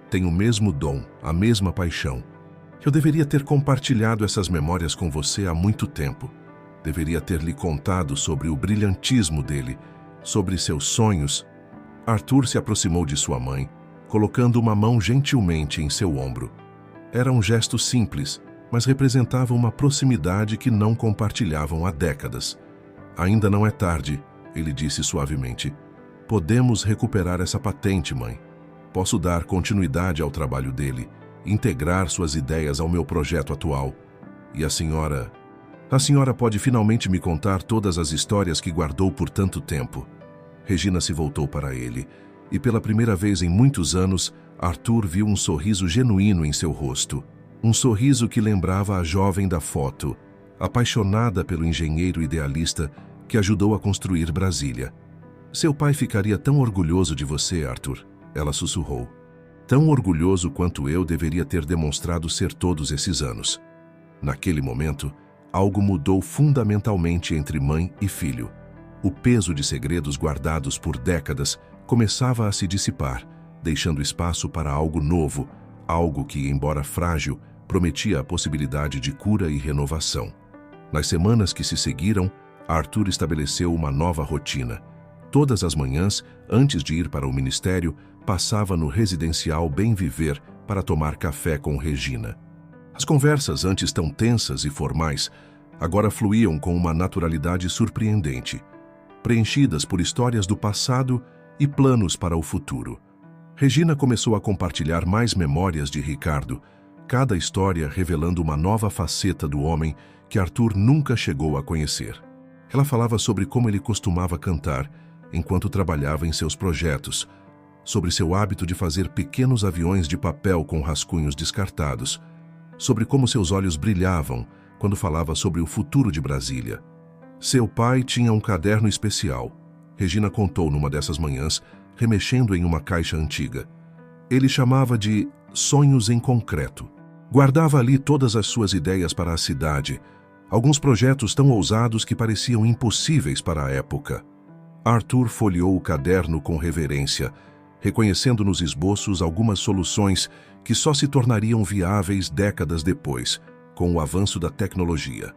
A: Tem o mesmo dom, a mesma paixão. Eu deveria ter compartilhado essas memórias com você há muito tempo. Deveria ter lhe contado sobre o brilhantismo dele, sobre seus sonhos. Arthur se aproximou de sua mãe, colocando uma mão gentilmente em seu ombro. Era um gesto simples, mas representava uma proximidade que não compartilhavam há décadas. Ainda não é tarde, ele disse suavemente. Podemos recuperar essa patente, mãe. Posso dar continuidade ao trabalho dele, integrar suas ideias ao meu projeto atual. E a senhora pode finalmente me contar todas as histórias que guardou por tanto tempo. Regina se voltou para ele, e pela primeira vez em muitos anos, Arthur viu um sorriso genuíno em seu rosto. Um sorriso que lembrava a jovem da foto, apaixonada pelo engenheiro idealista que ajudou a construir Brasília. Seu pai ficaria tão orgulhoso de você, Arthur, ela sussurrou. Tão orgulhoso quanto eu deveria ter demonstrado ser todos esses anos. Naquele momento, algo mudou fundamentalmente entre mãe e filho. O peso de segredos guardados por décadas começava a se dissipar, deixando espaço para algo novo, algo que, embora frágil, prometia a possibilidade de cura e renovação. Nas semanas que se seguiram, Arthur estabeleceu uma nova rotina. Todas as manhãs, antes de ir para o ministério, passava no residencial Bem Viver para tomar café com Regina. As conversas, antes tão tensas e formais, agora fluíam com uma naturalidade surpreendente, preenchidas por histórias do passado e planos para o futuro. Regina começou a compartilhar mais memórias de Ricardo, cada história revelando uma nova faceta do homem que Arthur nunca chegou a conhecer. Ela falava sobre como ele costumava cantar enquanto trabalhava em seus projetos, sobre seu hábito de fazer pequenos aviões de papel com rascunhos descartados, sobre como seus olhos brilhavam quando falava sobre o futuro de Brasília. Seu pai tinha um caderno especial. Regina contou numa dessas manhãs, remexendo em uma caixa antiga. Ele chamava de sonhos em concreto. Guardava ali todas as suas ideias para a cidade, alguns projetos tão ousados que pareciam impossíveis para a época. Arthur folheou o caderno com reverência, reconhecendo nos esboços algumas soluções que só se tornariam viáveis décadas depois, com o avanço da tecnologia.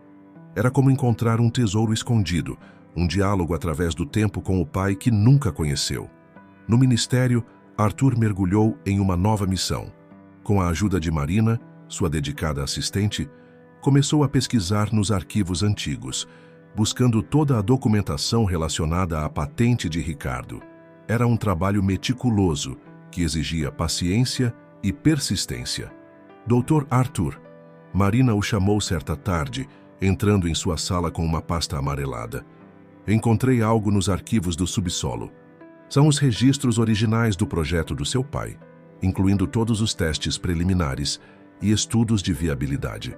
A: Era como encontrar um tesouro escondido, um diálogo através do tempo com o pai que nunca conheceu. No ministério, Arthur mergulhou em uma nova missão. Com a ajuda de Marina, sua dedicada assistente, começou a pesquisar nos arquivos antigos, buscando toda a documentação relacionada à patente de Ricardo. Era um trabalho meticuloso, que exigia paciência e persistência. Dr. Arthur, Marina o chamou certa tarde, entrando em sua sala com uma pasta amarelada. Encontrei algo nos arquivos do subsolo. São os registros originais do projeto do seu pai, incluindo todos os testes preliminares e estudos de viabilidade.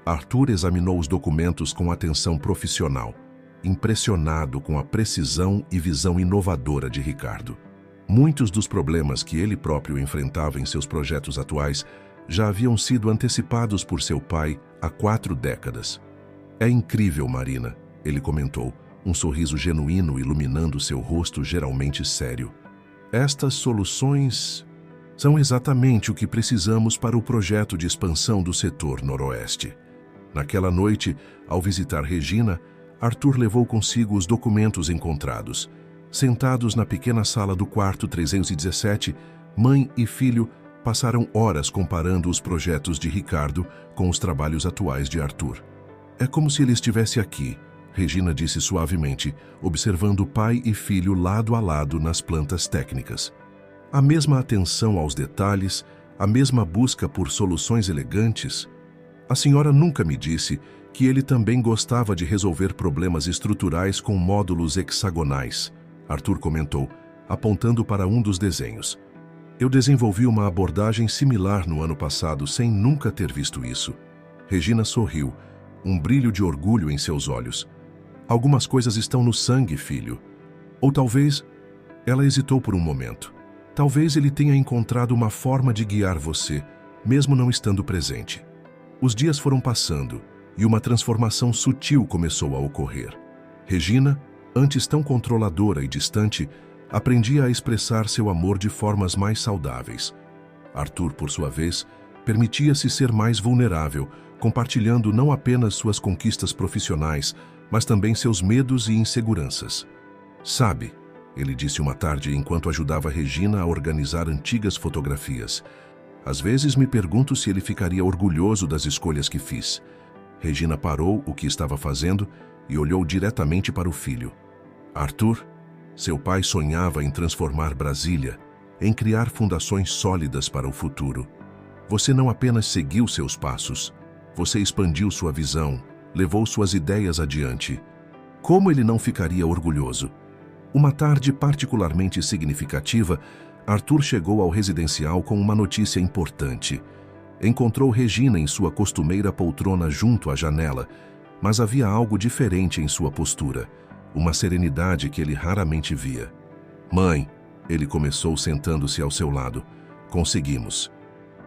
A: Arthur examinou os documentos com atenção profissional, impressionado com a precisão e visão inovadora de Ricardo. Muitos dos problemas que ele próprio enfrentava em seus projetos atuais já haviam sido antecipados por seu pai há 4 décadas. É incrível, Marina, ele comentou, um sorriso genuíno iluminando seu rosto geralmente sério. Estas soluções são exatamente o que precisamos para o projeto de expansão do setor noroeste. Naquela noite, ao visitar Regina, Arthur levou consigo os documentos encontrados. Sentados na pequena sala do quarto 317, mãe e filho passaram horas comparando os projetos de Ricardo com os trabalhos atuais de Arthur. É como se ele estivesse aqui, Regina disse suavemente, observando pai e filho lado a lado nas plantas técnicas. A mesma atenção aos detalhes, a mesma busca por soluções elegantes. A senhora nunca me disse que ele também gostava de resolver problemas estruturais com módulos hexagonais, Arthur comentou, apontando para um dos desenhos. Eu desenvolvi uma abordagem similar no ano passado sem nunca ter visto isso. Regina sorriu, um brilho de orgulho em seus olhos. Algumas coisas estão no sangue, filho. Ou talvez... Ela hesitou por um momento. Talvez ele tenha encontrado uma forma de guiar você, mesmo não estando presente. Os dias foram passando e uma transformação sutil começou a ocorrer. Regina, antes tão controladora e distante, aprendia a expressar seu amor de formas mais saudáveis. Arthur, por sua vez, permitia-se ser mais vulnerável, compartilhando não apenas suas conquistas profissionais, mas também seus medos e inseguranças. Sabe, ele disse uma tarde enquanto ajudava Regina a organizar antigas fotografias. Às vezes me pergunto se ele ficaria orgulhoso das escolhas que fiz. Regina parou o que estava fazendo e olhou diretamente para o filho. Arthur, seu pai sonhava em transformar Brasília, em criar fundações sólidas para o futuro. Você não apenas seguiu seus passos, você expandiu sua visão, levou suas ideias adiante. Como ele não ficaria orgulhoso? Uma tarde particularmente significativa, Arthur chegou ao residencial com uma notícia importante. Encontrou Regina em sua costumeira poltrona junto à janela, mas havia algo diferente em sua postura, uma serenidade que ele raramente via. Mãe, ele começou sentando-se ao seu lado. Conseguimos.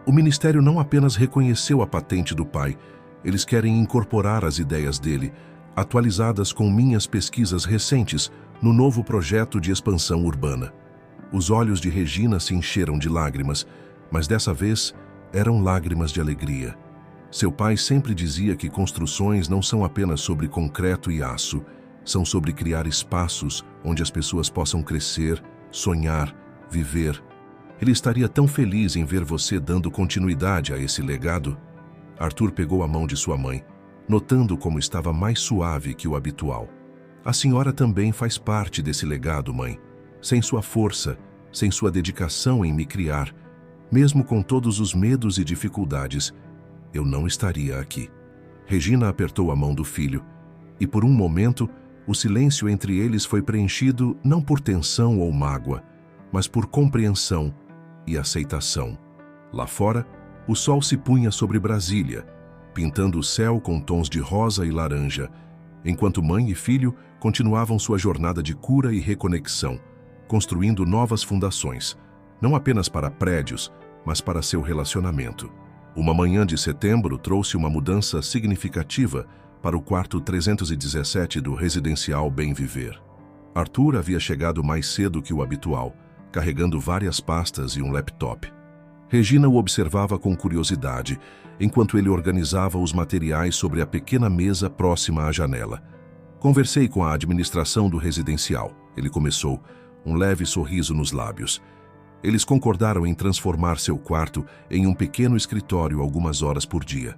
A: O ministério não apenas reconheceu a patente do pai, eles querem incorporar as ideias dele, atualizadas com minhas pesquisas recentes, no novo projeto de expansão urbana. Os olhos de Regina se encheram de lágrimas, mas dessa vez eram lágrimas de alegria. Seu pai sempre dizia que construções não são apenas sobre concreto e aço, são sobre criar espaços onde as pessoas possam crescer, sonhar, viver. Ele estaria tão feliz em ver você dando continuidade a esse legado. Arthur pegou a mão de sua mãe, notando como estava mais suave que o habitual. A senhora também faz parte desse legado, mãe. Sem sua força, sem sua dedicação em me criar, mesmo com todos os medos e dificuldades, eu não estaria aqui. Regina apertou a mão do filho, e por um momento, o silêncio entre eles foi preenchido não por tensão ou mágoa, mas por compreensão e aceitação. Lá fora, o sol se punha sobre Brasília, pintando o céu com tons de rosa e laranja, enquanto mãe e filho continuavam sua jornada de cura e reconexão, construindo novas fundações, não apenas para prédios, mas para seu relacionamento. Uma manhã de setembro trouxe uma mudança significativa para o quarto 317 do residencial Bem Viver. Arthur havia chegado mais cedo que o habitual, carregando várias pastas e um laptop. Regina o observava com curiosidade, enquanto ele organizava os materiais sobre a pequena mesa próxima à janela. Conversei com a administração do residencial. Ele começou, um leve sorriso nos lábios. Eles concordaram em transformar seu quarto em um pequeno escritório algumas horas por dia.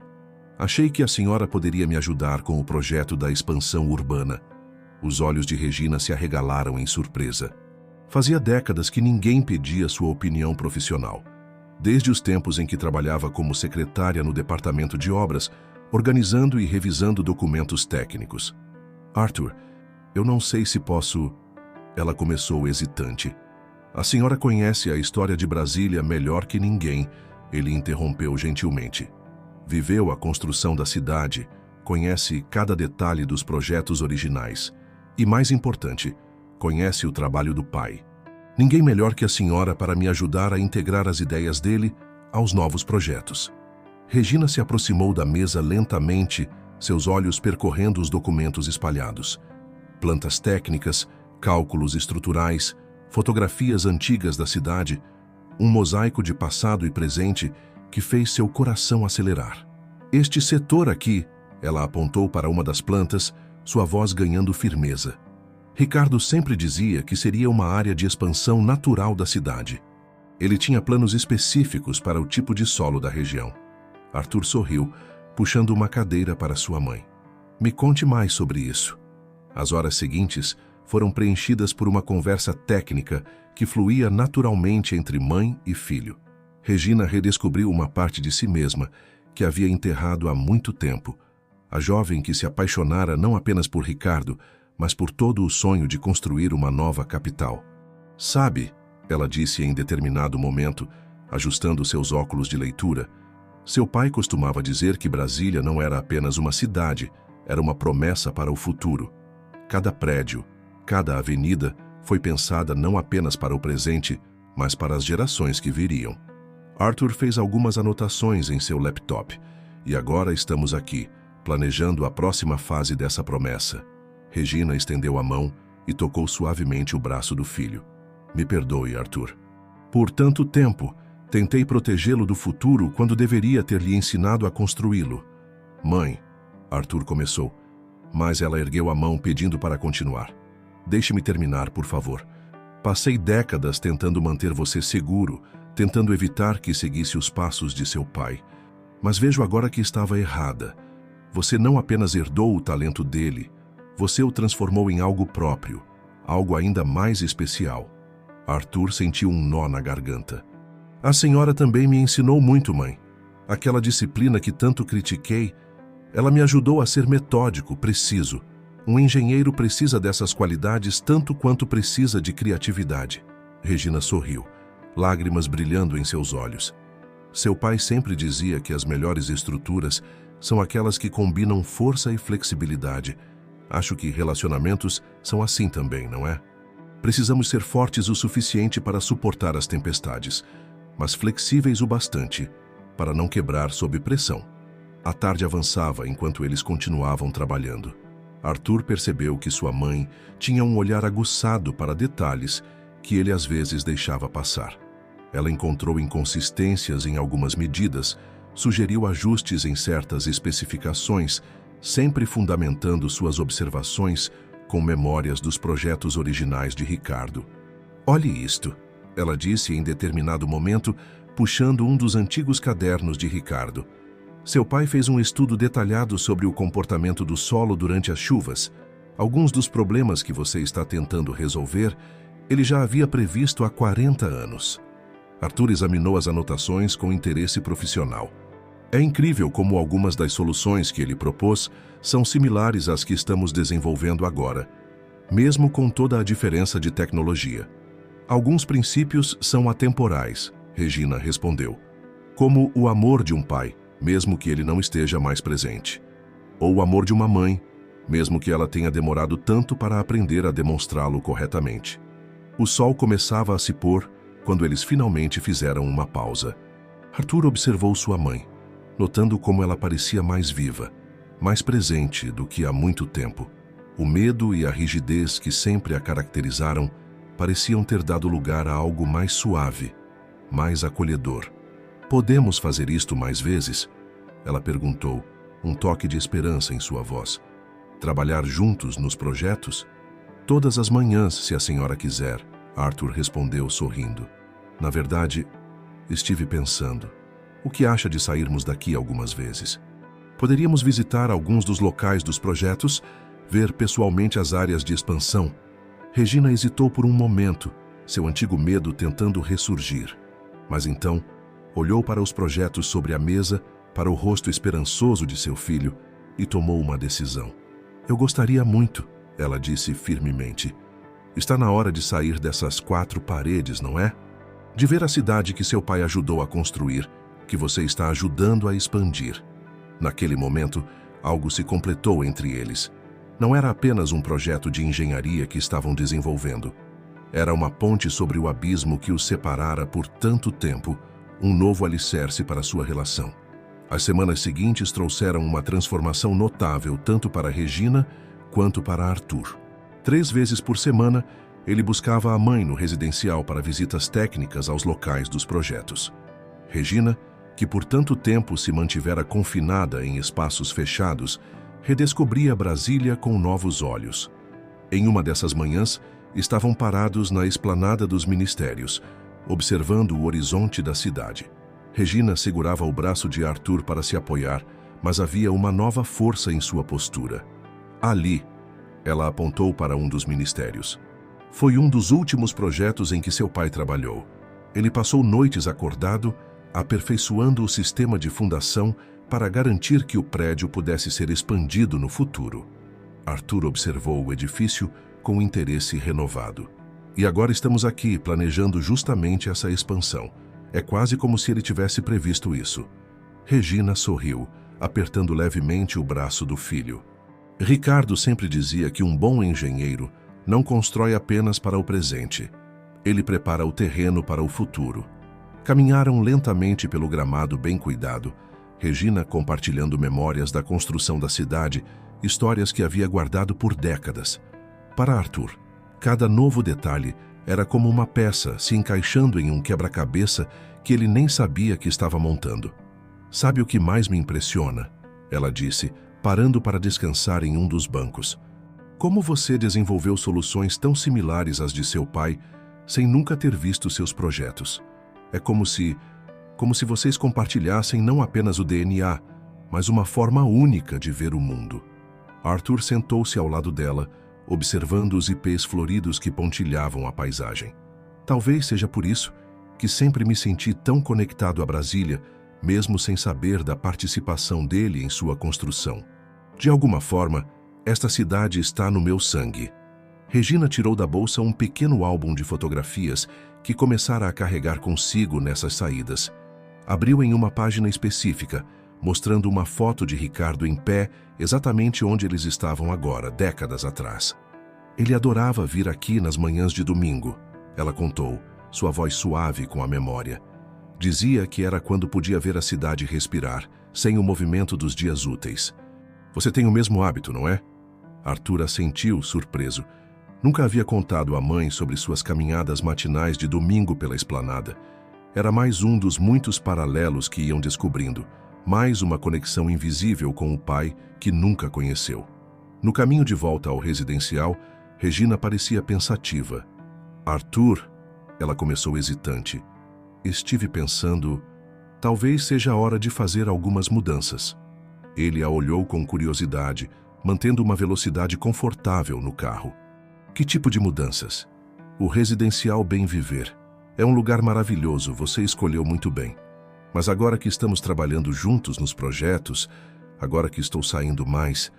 A: Achei que a senhora poderia me ajudar com o projeto da expansão urbana. Os olhos de Regina se arregalaram em surpresa. Fazia décadas que ninguém pedia sua opinião profissional. Desde os tempos em que trabalhava como secretária no departamento de obras, organizando e revisando documentos técnicos. Arthur, eu não sei se posso... Ela começou hesitante. A senhora conhece a história de Brasília melhor que ninguém, ele interrompeu gentilmente. Viveu a construção da cidade, conhece cada detalhe dos projetos originais. E mais importante, conhece o trabalho do pai. Ninguém melhor que a senhora para me ajudar a integrar as ideias dele aos novos projetos. Regina se aproximou da mesa lentamente, seus olhos percorrendo os documentos espalhados. Plantas técnicas, cálculos estruturais, fotografias antigas da cidade, um mosaico de passado e presente que fez seu coração acelerar. Este setor aqui, ela apontou para uma das plantas, sua voz ganhando firmeza. Ricardo sempre dizia que seria uma área de expansão natural da cidade. Ele tinha planos específicos para o tipo de solo da região. Arthur sorriu, puxando uma cadeira para sua mãe. Me conte mais sobre isso. As horas seguintes foram preenchidas por uma conversa técnica que fluía naturalmente entre mãe e filho. Regina redescobriu uma parte de si mesma que havia enterrado há muito tempo. A jovem que se apaixonara não apenas por Ricardo, mas por todo o sonho de construir uma nova capital. Sabe, ela disse em determinado momento, ajustando seus óculos de leitura, seu pai costumava dizer que Brasília não era apenas uma cidade, era uma promessa para o futuro. Cada prédio, cada avenida foi pensada não apenas para o presente, mas para as gerações que viriam. Arthur fez algumas anotações em seu laptop, e agora estamos aqui, planejando a próxima fase dessa promessa. Regina estendeu a mão e tocou suavemente o braço do filho. Me perdoe, Arthur. Por tanto tempo, tentei protegê-lo do futuro quando deveria ter lhe ensinado a construí-lo. Mãe, Arthur começou, mas ela ergueu a mão pedindo para continuar. Deixe-me terminar, por favor. Passei décadas tentando manter você seguro, tentando evitar que seguisse os passos de seu pai. Mas vejo agora que estava errada. Você não apenas herdou o talento dele, você o transformou em algo próprio, algo ainda mais especial. Arthur sentiu um nó na garganta. A senhora também me ensinou muito, mãe. Aquela disciplina que tanto critiquei, ela me ajudou a ser metódico, preciso. Um engenheiro precisa dessas qualidades tanto quanto precisa de criatividade. Regina sorriu, lágrimas brilhando em seus olhos. Seu pai sempre dizia que as melhores estruturas são aquelas que combinam força e flexibilidade. Acho que relacionamentos são assim também, não é? Precisamos ser fortes o suficiente para suportar as tempestades, mas flexíveis o bastante para não quebrar sob pressão. A tarde avançava enquanto eles continuavam trabalhando. Arthur percebeu que sua mãe tinha um olhar aguçado para detalhes que ele às vezes deixava passar. Ela encontrou inconsistências em algumas medidas, Sugeriu ajustes em certas especificações, sempre fundamentando suas observações com memórias dos projetos originais de Ricardo. "Olhe isto", ela disse em determinado momento, puxando um dos antigos cadernos de Ricardo. "Seu pai fez um estudo detalhado sobre o comportamento do solo durante as chuvas. Alguns dos problemas que você está tentando resolver, ele já havia previsto há 40 anos. Arthur examinou as anotações com interesse profissional. É incrível como algumas das soluções que ele propôs são similares às que estamos desenvolvendo agora, mesmo com toda a diferença de tecnologia. Alguns princípios são atemporais, Regina respondeu, como o amor de um pai, mesmo que ele não esteja mais presente, ou o amor de uma mãe, mesmo que ela tenha demorado tanto para aprender a demonstrá-lo corretamente. O sol começava a se pôr quando eles finalmente fizeram uma pausa. Arthur observou sua mãe, notando como ela parecia mais viva, mais presente do que há muito tempo. O medo e a rigidez que sempre a caracterizaram pareciam ter dado lugar a algo mais suave, mais acolhedor. "Podemos fazer isto mais vezes?" ela perguntou, um toque de esperança em sua voz. "Trabalhar juntos nos projetos?" "Todas as manhãs, se a senhora quiser", Arthur respondeu sorrindo. "Na verdade, estive pensando. O que acha de sairmos daqui algumas vezes? Poderíamos visitar alguns dos locais dos projetos, ver pessoalmente as áreas de expansão." Regina hesitou por um momento, seu antigo medo tentando ressurgir. Mas então, olhou para os projetos sobre a mesa, para o rosto esperançoso de seu filho, e tomou uma decisão. "Eu gostaria muito", ela disse firmemente. "Está na hora de sair dessas 4 paredes, não é? De ver a cidade que seu pai ajudou a construir, que você está ajudando a expandir." Naquele momento, algo se completou entre eles. Não era apenas um projeto de engenharia que estavam desenvolvendo. Era uma ponte sobre o abismo que os separara por tanto tempo, um novo alicerce para sua relação. As semanas seguintes trouxeram uma transformação notável tanto para Regina quanto para Arthur. 3 vezes por semana, ele buscava a mãe no residencial para visitas técnicas aos locais dos projetos. Regina, que por tanto tempo se mantivera confinada em espaços fechados, redescobria Brasília com novos olhos. Em uma dessas manhãs, estavam parados na esplanada dos ministérios, observando o horizonte da cidade. Regina segurava o braço de Arthur para se apoiar, mas havia uma nova força em sua postura. "Ali", ela apontou para um dos ministérios. "Foi um dos últimos projetos em que seu pai trabalhou. Ele passou noites acordado, aperfeiçoando o sistema de fundação para garantir que o prédio pudesse ser expandido no futuro." Arthur observou o edifício com interesse renovado. "E agora estamos aqui, planejando justamente essa expansão. É quase como se ele tivesse previsto isso." Regina sorriu, apertando levemente o braço do filho. "Ricardo sempre dizia que um bom engenheiro não constrói apenas para o presente. Ele prepara o terreno para o futuro." Caminharam lentamente pelo gramado bem cuidado, Regina compartilhando memórias da construção da cidade, histórias que havia guardado por décadas. Para Arthur, cada novo detalhe era como uma peça se encaixando em um quebra-cabeça que ele nem sabia que estava montando. "Sabe o que mais me impressiona?" ela disse, parando para descansar em um dos bancos. "Como você desenvolveu soluções tão similares às de seu pai, sem nunca ter visto seus projetos. É como se vocês compartilhassem não apenas o DNA, mas uma forma única de ver o mundo." Arthur sentou-se ao lado dela, observando os ipês floridos que pontilhavam a paisagem. "Talvez seja por isso que sempre me senti tão conectado a Brasília, mesmo sem saber da participação dele em sua construção. De alguma forma, esta cidade está no meu sangue." Regina tirou da bolsa um pequeno álbum de fotografias que começara a carregar consigo nessas saídas. Abriu em uma página específica, mostrando uma foto de Ricardo em pé, exatamente onde eles estavam agora, décadas atrás. "Ele adorava vir aqui nas manhãs de domingo", ela contou, sua voz suave com a memória. "Dizia que era quando podia ver a cidade respirar, sem o movimento dos dias úteis." "Você tem o mesmo hábito, não é?" Arthur assentiu, surpreso. Nunca havia contado à mãe sobre suas caminhadas matinais de domingo pela esplanada. Era mais um dos muitos paralelos que iam descobrindo, Mais uma conexão invisível com o pai que nunca conheceu. No caminho de volta ao residencial, Regina parecia pensativa. Arthur, ela começou hesitante. Estive pensando, talvez seja a hora de fazer algumas mudanças. Ele a olhou com curiosidade, mantendo uma velocidade confortável no carro. Que tipo de mudanças? O residencial Bem Viver. É um lugar maravilhoso, você escolheu muito bem. Mas agora que estamos trabalhando juntos nos projetos, agora que estou saindo mais,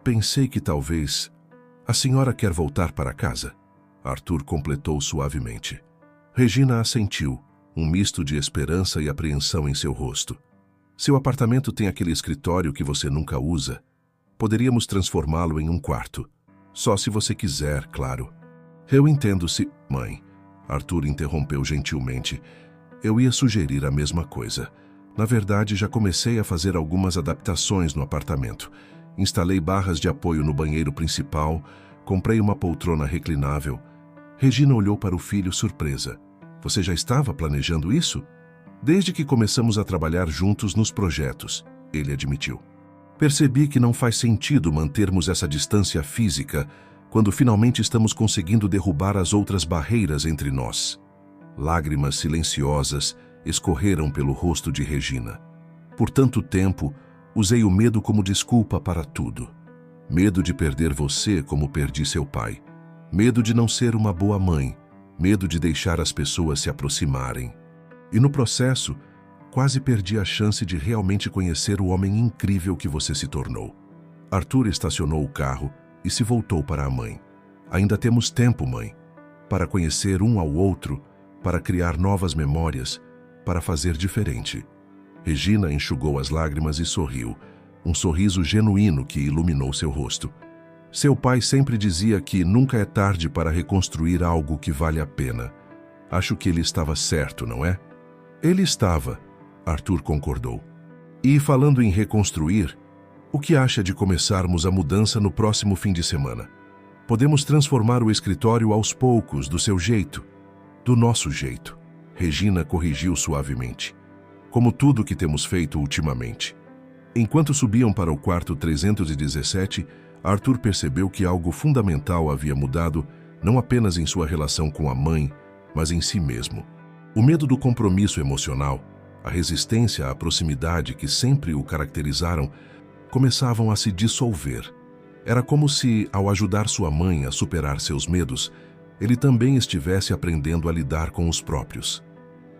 A: pensei que talvez... A senhora quer voltar para casa? Arthur completou suavemente. Regina assentiu, um misto de esperança e apreensão em seu rosto. Seu apartamento tem aquele escritório que você nunca usa. Poderíamos transformá-lo em um quarto. Só se você quiser, claro. Eu entendo-se, mãe. Arthur interrompeu gentilmente. Eu ia sugerir a mesma coisa. Na verdade, já comecei a fazer algumas adaptações no apartamento. Instalei barras de apoio no banheiro principal, comprei uma poltrona reclinável. Regina olhou para o filho surpresa. Você já estava planejando isso? Desde que começamos a trabalhar juntos nos projetos, ele admitiu. Percebi que não faz sentido mantermos essa distância física quando finalmente estamos conseguindo derrubar as outras barreiras entre nós. Lágrimas silenciosas escorreram pelo rosto de Regina. Por tanto tempo, usei o medo como desculpa para tudo. Medo de perder você como perdi seu pai. Medo de não ser uma boa mãe. Medo de deixar as pessoas se aproximarem. E no processo, quase perdi a chance de realmente conhecer o homem incrível que você se tornou. Arthur estacionou o carro e se voltou para a mãe. Ainda temos tempo, mãe, para conhecer um ao outro, para criar novas memórias, para fazer diferente. Regina enxugou as lágrimas e sorriu, um sorriso genuíno que iluminou seu rosto. Seu pai sempre dizia que nunca é tarde para reconstruir algo que vale a pena. Acho que ele estava certo, não é? Ele estava, Arthur concordou. E falando em reconstruir, o que acha de começarmos a mudança no próximo fim de semana? Podemos transformar o escritório aos poucos, do seu jeito. Do nosso jeito. Regina corrigiu suavemente. Como tudo que temos feito ultimamente. Enquanto subiam para o quarto 317, Arthur percebeu que algo fundamental havia mudado, não apenas em sua relação com a mãe, mas em si mesmo. O medo do compromisso emocional, a resistência à proximidade que sempre o caracterizaram, começavam a se dissolver. Era como se, ao ajudar sua mãe a superar seus medos, ele também estivesse aprendendo a lidar com os próprios.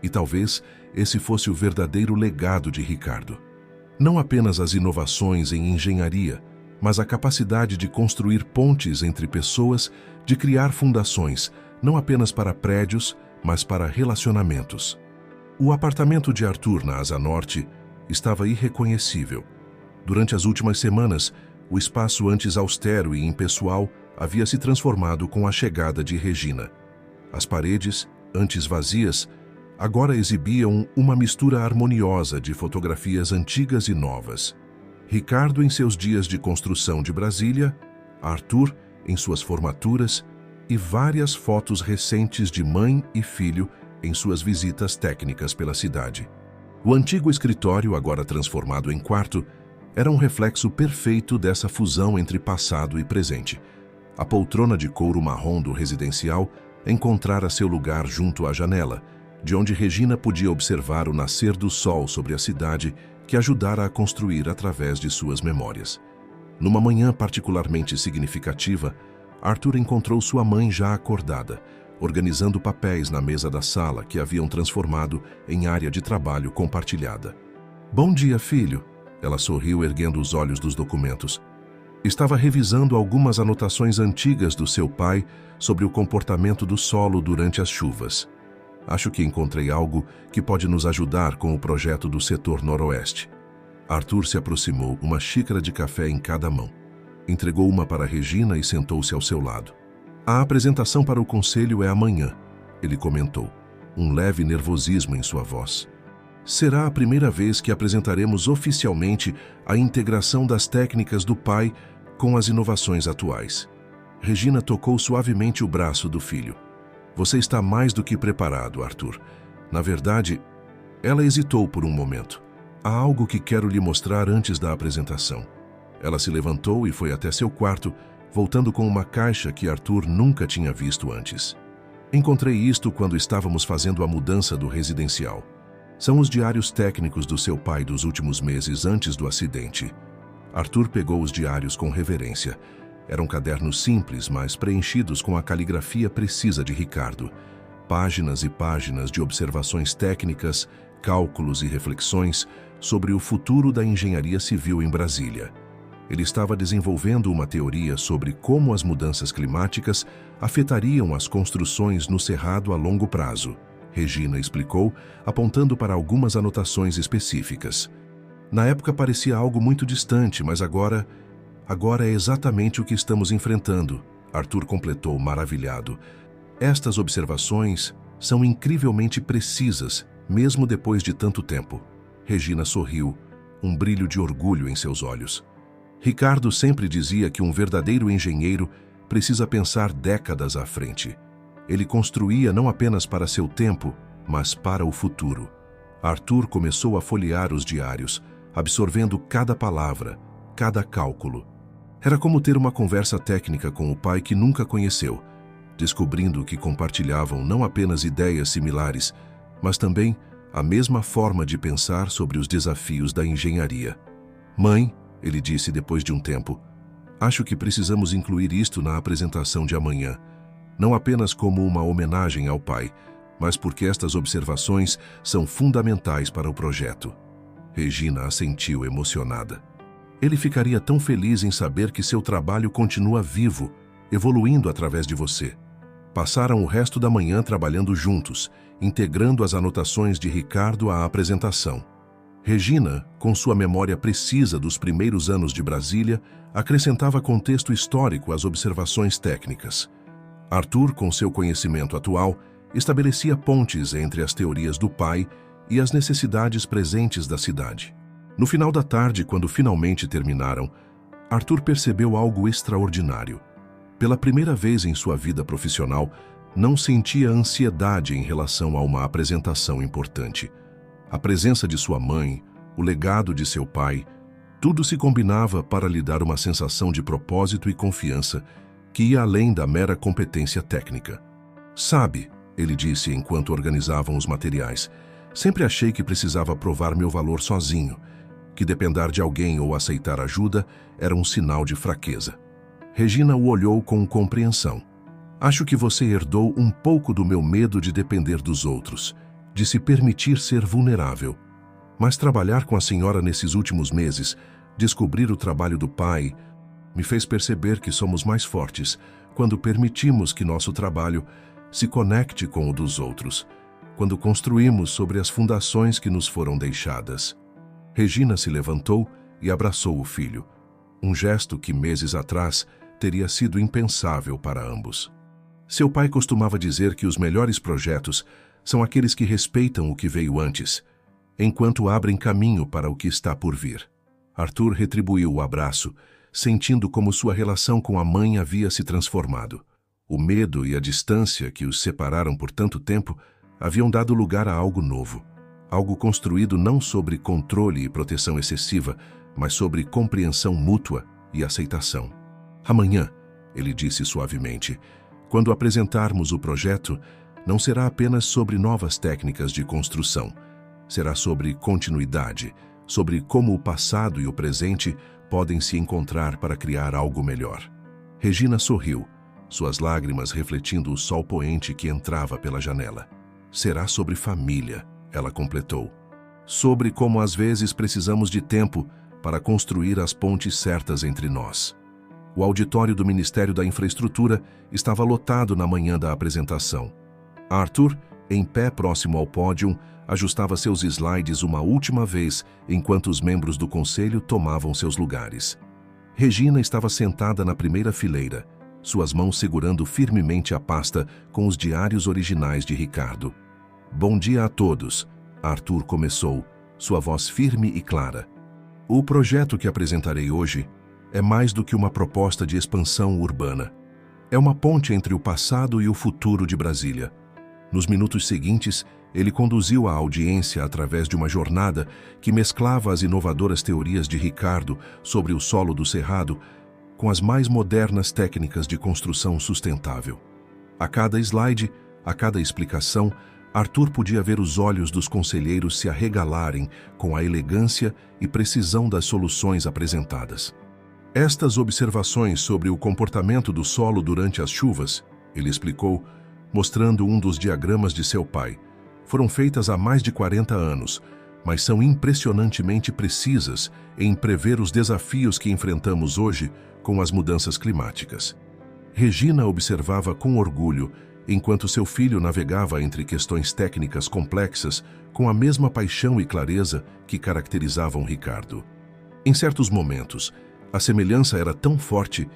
A: E talvez esse fosse o verdadeiro legado de Ricardo. Não apenas as inovações em engenharia, mas a capacidade de construir pontes entre pessoas, de criar fundações, não apenas para prédios, mas para relacionamentos. O apartamento de Arthur na Asa Norte estava irreconhecível. Durante as últimas semanas, o espaço antes austero e impessoal havia se transformado com a chegada de Regina. As paredes, antes vazias, agora exibiam uma mistura harmoniosa de fotografias antigas e novas. Ricardo em seus dias de construção de Brasília, Arthur em suas formaturas e várias fotos recentes de mãe e filho em suas visitas técnicas pela cidade. O antigo escritório, agora transformado em quarto, era um reflexo perfeito dessa fusão entre passado e presente. A poltrona de couro marrom do residencial encontrara seu lugar junto à janela, de onde Regina podia observar o nascer do sol sobre a cidade que ajudara a construir através de suas memórias. Numa manhã particularmente significativa, Arthur encontrou sua mãe já acordada, organizando papéis na mesa da sala que haviam transformado em área de trabalho compartilhada. "Bom dia, filho." Ela sorriu erguendo os olhos dos documentos. Estava revisando algumas anotações antigas do seu pai sobre o comportamento do solo durante as chuvas. "Acho que encontrei algo que pode nos ajudar com o projeto do setor noroeste." Arthur se aproximou, uma xícara de café em cada mão. Entregou uma para Regina e sentou-se ao seu lado. "A apresentação para o conselho é amanhã", ele comentou, um leve nervosismo em sua voz. "Será a primeira vez que apresentaremos oficialmente a integração das técnicas do pai com as inovações atuais." Regina tocou suavemente o braço do filho. "Você está mais do que preparado, Arthur. Na verdade..." Ela hesitou por um momento. Há algo que quero lhe mostrar antes da apresentação. Ela se levantou e foi até seu quarto, voltando com uma caixa que Arthur nunca tinha visto antes. Encontrei isto quando estávamos fazendo a mudança do residencial. São os diários técnicos do seu pai dos últimos meses antes do acidente. Arthur pegou os diários com reverência. Eram cadernos simples, mas preenchidos com a caligrafia precisa de Ricardo. Páginas e páginas de observações técnicas, cálculos e reflexões sobre o futuro da engenharia civil em Brasília. Ele estava desenvolvendo uma teoria sobre como as mudanças climáticas afetariam as construções no Cerrado a longo prazo. Regina explicou, apontando para algumas anotações específicas. Na época parecia algo muito distante, mas agora é exatamente o que estamos enfrentando, Arthur completou maravilhado. Estas observações são incrivelmente precisas, mesmo depois de tanto tempo. Regina sorriu, um brilho de orgulho em seus olhos. Ricardo sempre dizia que um verdadeiro engenheiro precisa pensar décadas à frente. Ele construía não apenas para seu tempo, mas para o futuro. Arthur começou a folhear os diários, absorvendo cada palavra, cada cálculo. Era como ter uma conversa técnica com o pai que nunca conheceu, descobrindo que compartilhavam não apenas ideias similares, mas também a mesma forma de pensar sobre os desafios da engenharia. Mãe, ele disse depois de um tempo, acho que precisamos incluir isto na apresentação de amanhã, não apenas como uma homenagem ao pai, mas porque estas observações são fundamentais para o projeto. Regina assentiu emocionada. Ele ficaria tão feliz em saber que seu trabalho continua vivo, evoluindo através de você. Passaram o resto da manhã trabalhando juntos, integrando as anotações de Ricardo à apresentação. Regina, com sua memória precisa dos primeiros anos de Brasília, acrescentava contexto histórico às observações técnicas. Arthur, com seu conhecimento atual, estabelecia pontes entre as teorias do pai e as necessidades presentes da cidade. No final da tarde, quando finalmente terminaram, Arthur percebeu algo extraordinário. Pela primeira vez em sua vida profissional, não sentia ansiedade em relação a uma apresentação importante. A presença de sua mãe, o legado de seu pai, tudo se combinava para lhe dar uma sensação de propósito e confiança que ia além da mera competência técnica. Sabe, ele disse enquanto organizavam os materiais, sempre achei que precisava provar meu valor sozinho, que depender de alguém ou aceitar ajuda era um sinal de fraqueza. Regina o olhou com compreensão. Acho que você herdou um pouco do meu medo de depender dos outros, de se permitir ser vulnerável. Mas trabalhar com a senhora nesses últimos meses, descobrir o trabalho do pai, me fez perceber que somos mais fortes quando permitimos que nosso trabalho se conecte com o dos outros, quando construímos sobre as fundações que nos foram deixadas. Regina se levantou e abraçou o filho, um gesto que meses atrás teria sido impensável para ambos. Seu pai costumava dizer que os melhores projetos são aqueles que respeitam o que veio antes, enquanto abrem caminho para o que está por vir. Arthur retribuiu o abraço, sentindo como sua relação com a mãe havia se transformado. O medo e a distância que os separaram por tanto tempo haviam dado lugar a algo novo, algo construído não sobre controle e proteção excessiva, mas sobre compreensão mútua e aceitação. Amanhã, ele disse suavemente, quando apresentarmos o projeto, não será apenas sobre novas técnicas de construção. Será sobre continuidade, sobre como o passado e o presente podem se encontrar para criar algo melhor. Regina sorriu, suas lágrimas refletindo o sol poente que entrava pela janela. Será sobre família, ela completou. Sobre como às vezes precisamos de tempo para construir as pontes certas entre nós. O auditório do Ministério da Infraestrutura estava lotado na manhã da apresentação. Arthur, em pé próximo ao pódio, ajustava seus slides uma última vez enquanto os membros do conselho tomavam seus lugares. Regina estava sentada na primeira fileira, suas mãos segurando firmemente a pasta com os diários originais de Ricardo. Bom dia a todos, Arthur começou, sua voz firme e clara. O projeto que apresentarei hoje é mais do que uma proposta de expansão urbana. É uma ponte entre o passado e o futuro de Brasília. Nos minutos seguintes, Ele conduziu a audiência através de uma jornada que mesclava as inovadoras teorias de Ricardo sobre o solo do cerrado com as mais modernas técnicas de construção sustentável. A cada slide, a cada explicação, Arthur podia ver os olhos dos conselheiros se arregalarem com a elegância e precisão das soluções apresentadas. Estas observações sobre o comportamento do solo durante as chuvas, ele explicou, mostrando um dos diagramas de seu pai, foram feitas há mais de 40 anos, mas são impressionantemente precisas em prever os desafios que enfrentamos hoje com as mudanças climáticas. Regina observava com orgulho enquanto seu filho navegava entre questões técnicas complexas com a mesma paixão e clareza que caracterizavam Ricardo. Em certos momentos, a semelhança era tão forte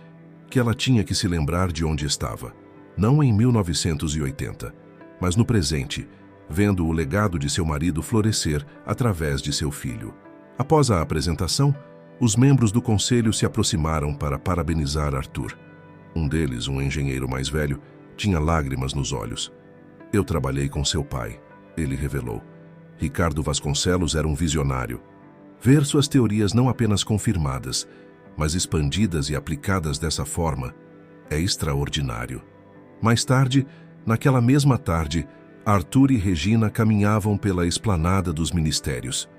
A: que ela tinha que se lembrar de onde estava, não em 1980, mas no presente, vendo o legado de seu marido florescer através de seu filho. Após a apresentação, os membros do conselho se aproximaram para parabenizar Arthur. Um deles, um engenheiro mais velho, tinha lágrimas nos olhos. "Eu trabalhei com seu pai", ele revelou. Ricardo Vasconcelos era um visionário. Ver suas teorias não apenas confirmadas, mas expandidas e aplicadas dessa forma, é extraordinário. Mais tarde, naquela mesma tarde, Arthur e Regina caminhavam pela esplanada dos ministérios.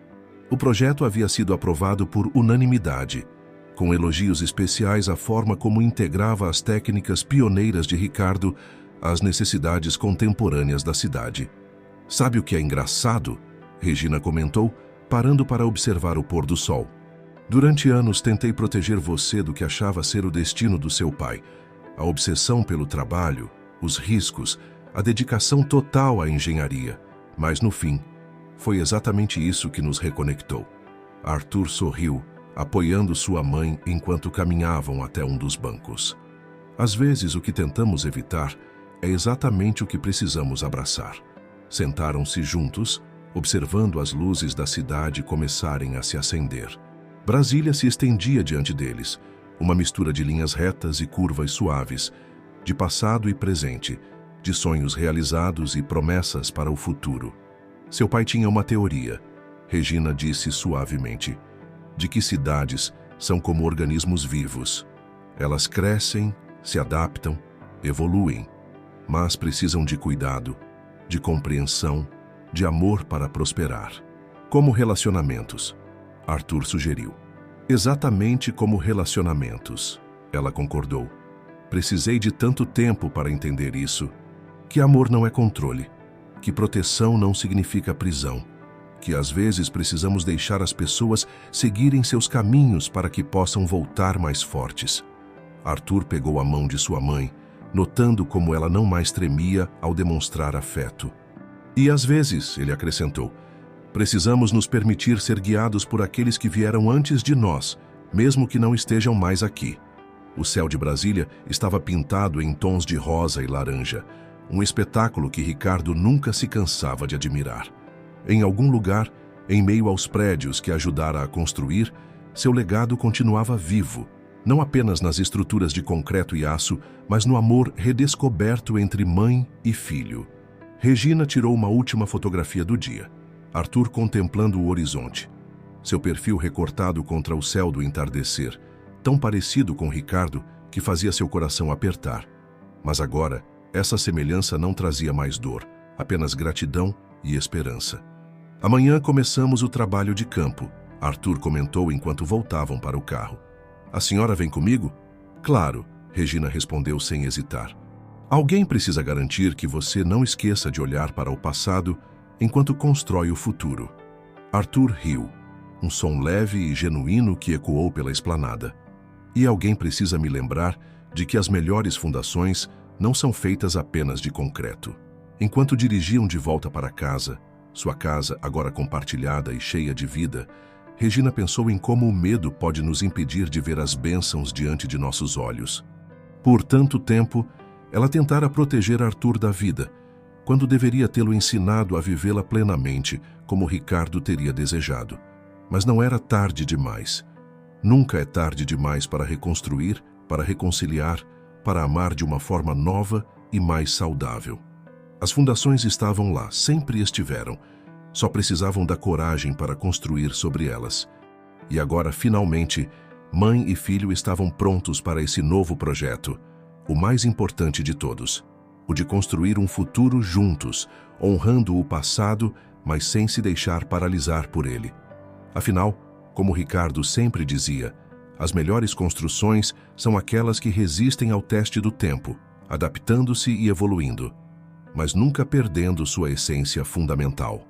A: O projeto havia sido aprovado por unanimidade, com elogios especiais à forma como integrava as técnicas pioneiras de Ricardo às necessidades contemporâneas da cidade. "Sabe o que é engraçado?", Regina comentou, parando para observar o pôr do sol. "Durante anos tentei proteger você do que achava ser o destino do seu pai. A obsessão pelo trabalho, os riscos, a dedicação total à engenharia. Mas no fim, foi exatamente isso que nos reconectou." Arthur sorriu, apoiando sua mãe enquanto caminhavam até um dos bancos. "Às vezes o que tentamos evitar é exatamente o que precisamos abraçar." Sentaram-se juntos, observando as luzes da cidade começarem a se acender. Brasília se estendia diante deles, uma mistura de linhas retas e curvas suaves, de passado e presente, de sonhos realizados e promessas para o futuro. Seu pai tinha uma teoria, Regina disse suavemente, de que cidades são como organismos vivos. Elas crescem, se adaptam, evoluem, mas precisam de cuidado, de compreensão, de amor para prosperar. Como relacionamentos, Arthur sugeriu. "Exatamente como relacionamentos", ela concordou. "Precisei de tanto tempo para entender isso, que amor não é controle, que proteção não significa prisão, que às vezes precisamos deixar as pessoas seguirem seus caminhos para que possam voltar mais fortes." Arthur pegou a mão de sua mãe, notando como ela não mais tremia ao demonstrar afeto. "E às vezes", ele acrescentou, "precisamos nos permitir ser guiados por aqueles que vieram antes de nós, mesmo que não estejam mais aqui." O céu de Brasília estava pintado em tons de rosa e laranja, um espetáculo que Ricardo nunca se cansava de admirar. Em algum lugar, em meio aos prédios que ajudara a construir, seu legado continuava vivo, não apenas nas estruturas de concreto e aço, mas no amor redescoberto entre mãe e filho. Regina tirou uma última fotografia do dia, Arthur contemplando o horizonte. Seu perfil recortado contra o céu do entardecer, tão parecido com Ricardo que fazia seu coração apertar. Mas agora, essa semelhança não trazia mais dor, apenas gratidão e esperança. "Amanhã começamos o trabalho de campo", Arthur comentou enquanto voltavam para o carro. "A senhora vem comigo?" "Claro", Regina respondeu sem hesitar. "Alguém precisa garantir que você não esqueça de olhar para o passado enquanto constrói o futuro." Arthur riu, um som leve e genuíno que ecoou pela esplanada. "E alguém precisa me lembrar de que as melhores fundações não são feitas apenas de concreto." Enquanto dirigiam de volta para casa, sua casa agora compartilhada e cheia de vida, Regina pensou em como o medo pode nos impedir de ver as bênçãos diante de nossos olhos. Por tanto tempo, ela tentara proteger Arthur da vida, quando deveria tê-lo ensinado a vivê-la plenamente, como Ricardo teria desejado. Mas não era tarde demais. Nunca é tarde demais para reconstruir, para reconciliar, para amar de uma forma nova e mais saudável. As fundações estavam lá, sempre estiveram. Só precisavam da coragem para construir sobre elas. E agora, finalmente, mãe e filho estavam prontos para esse novo projeto, o mais importante de todos, o de construir um futuro juntos, honrando o passado, mas sem se deixar paralisar por ele. Afinal, como Ricardo sempre dizia, as melhores construções são aquelas que resistem ao teste do tempo, adaptando-se e evoluindo, mas nunca perdendo sua essência fundamental.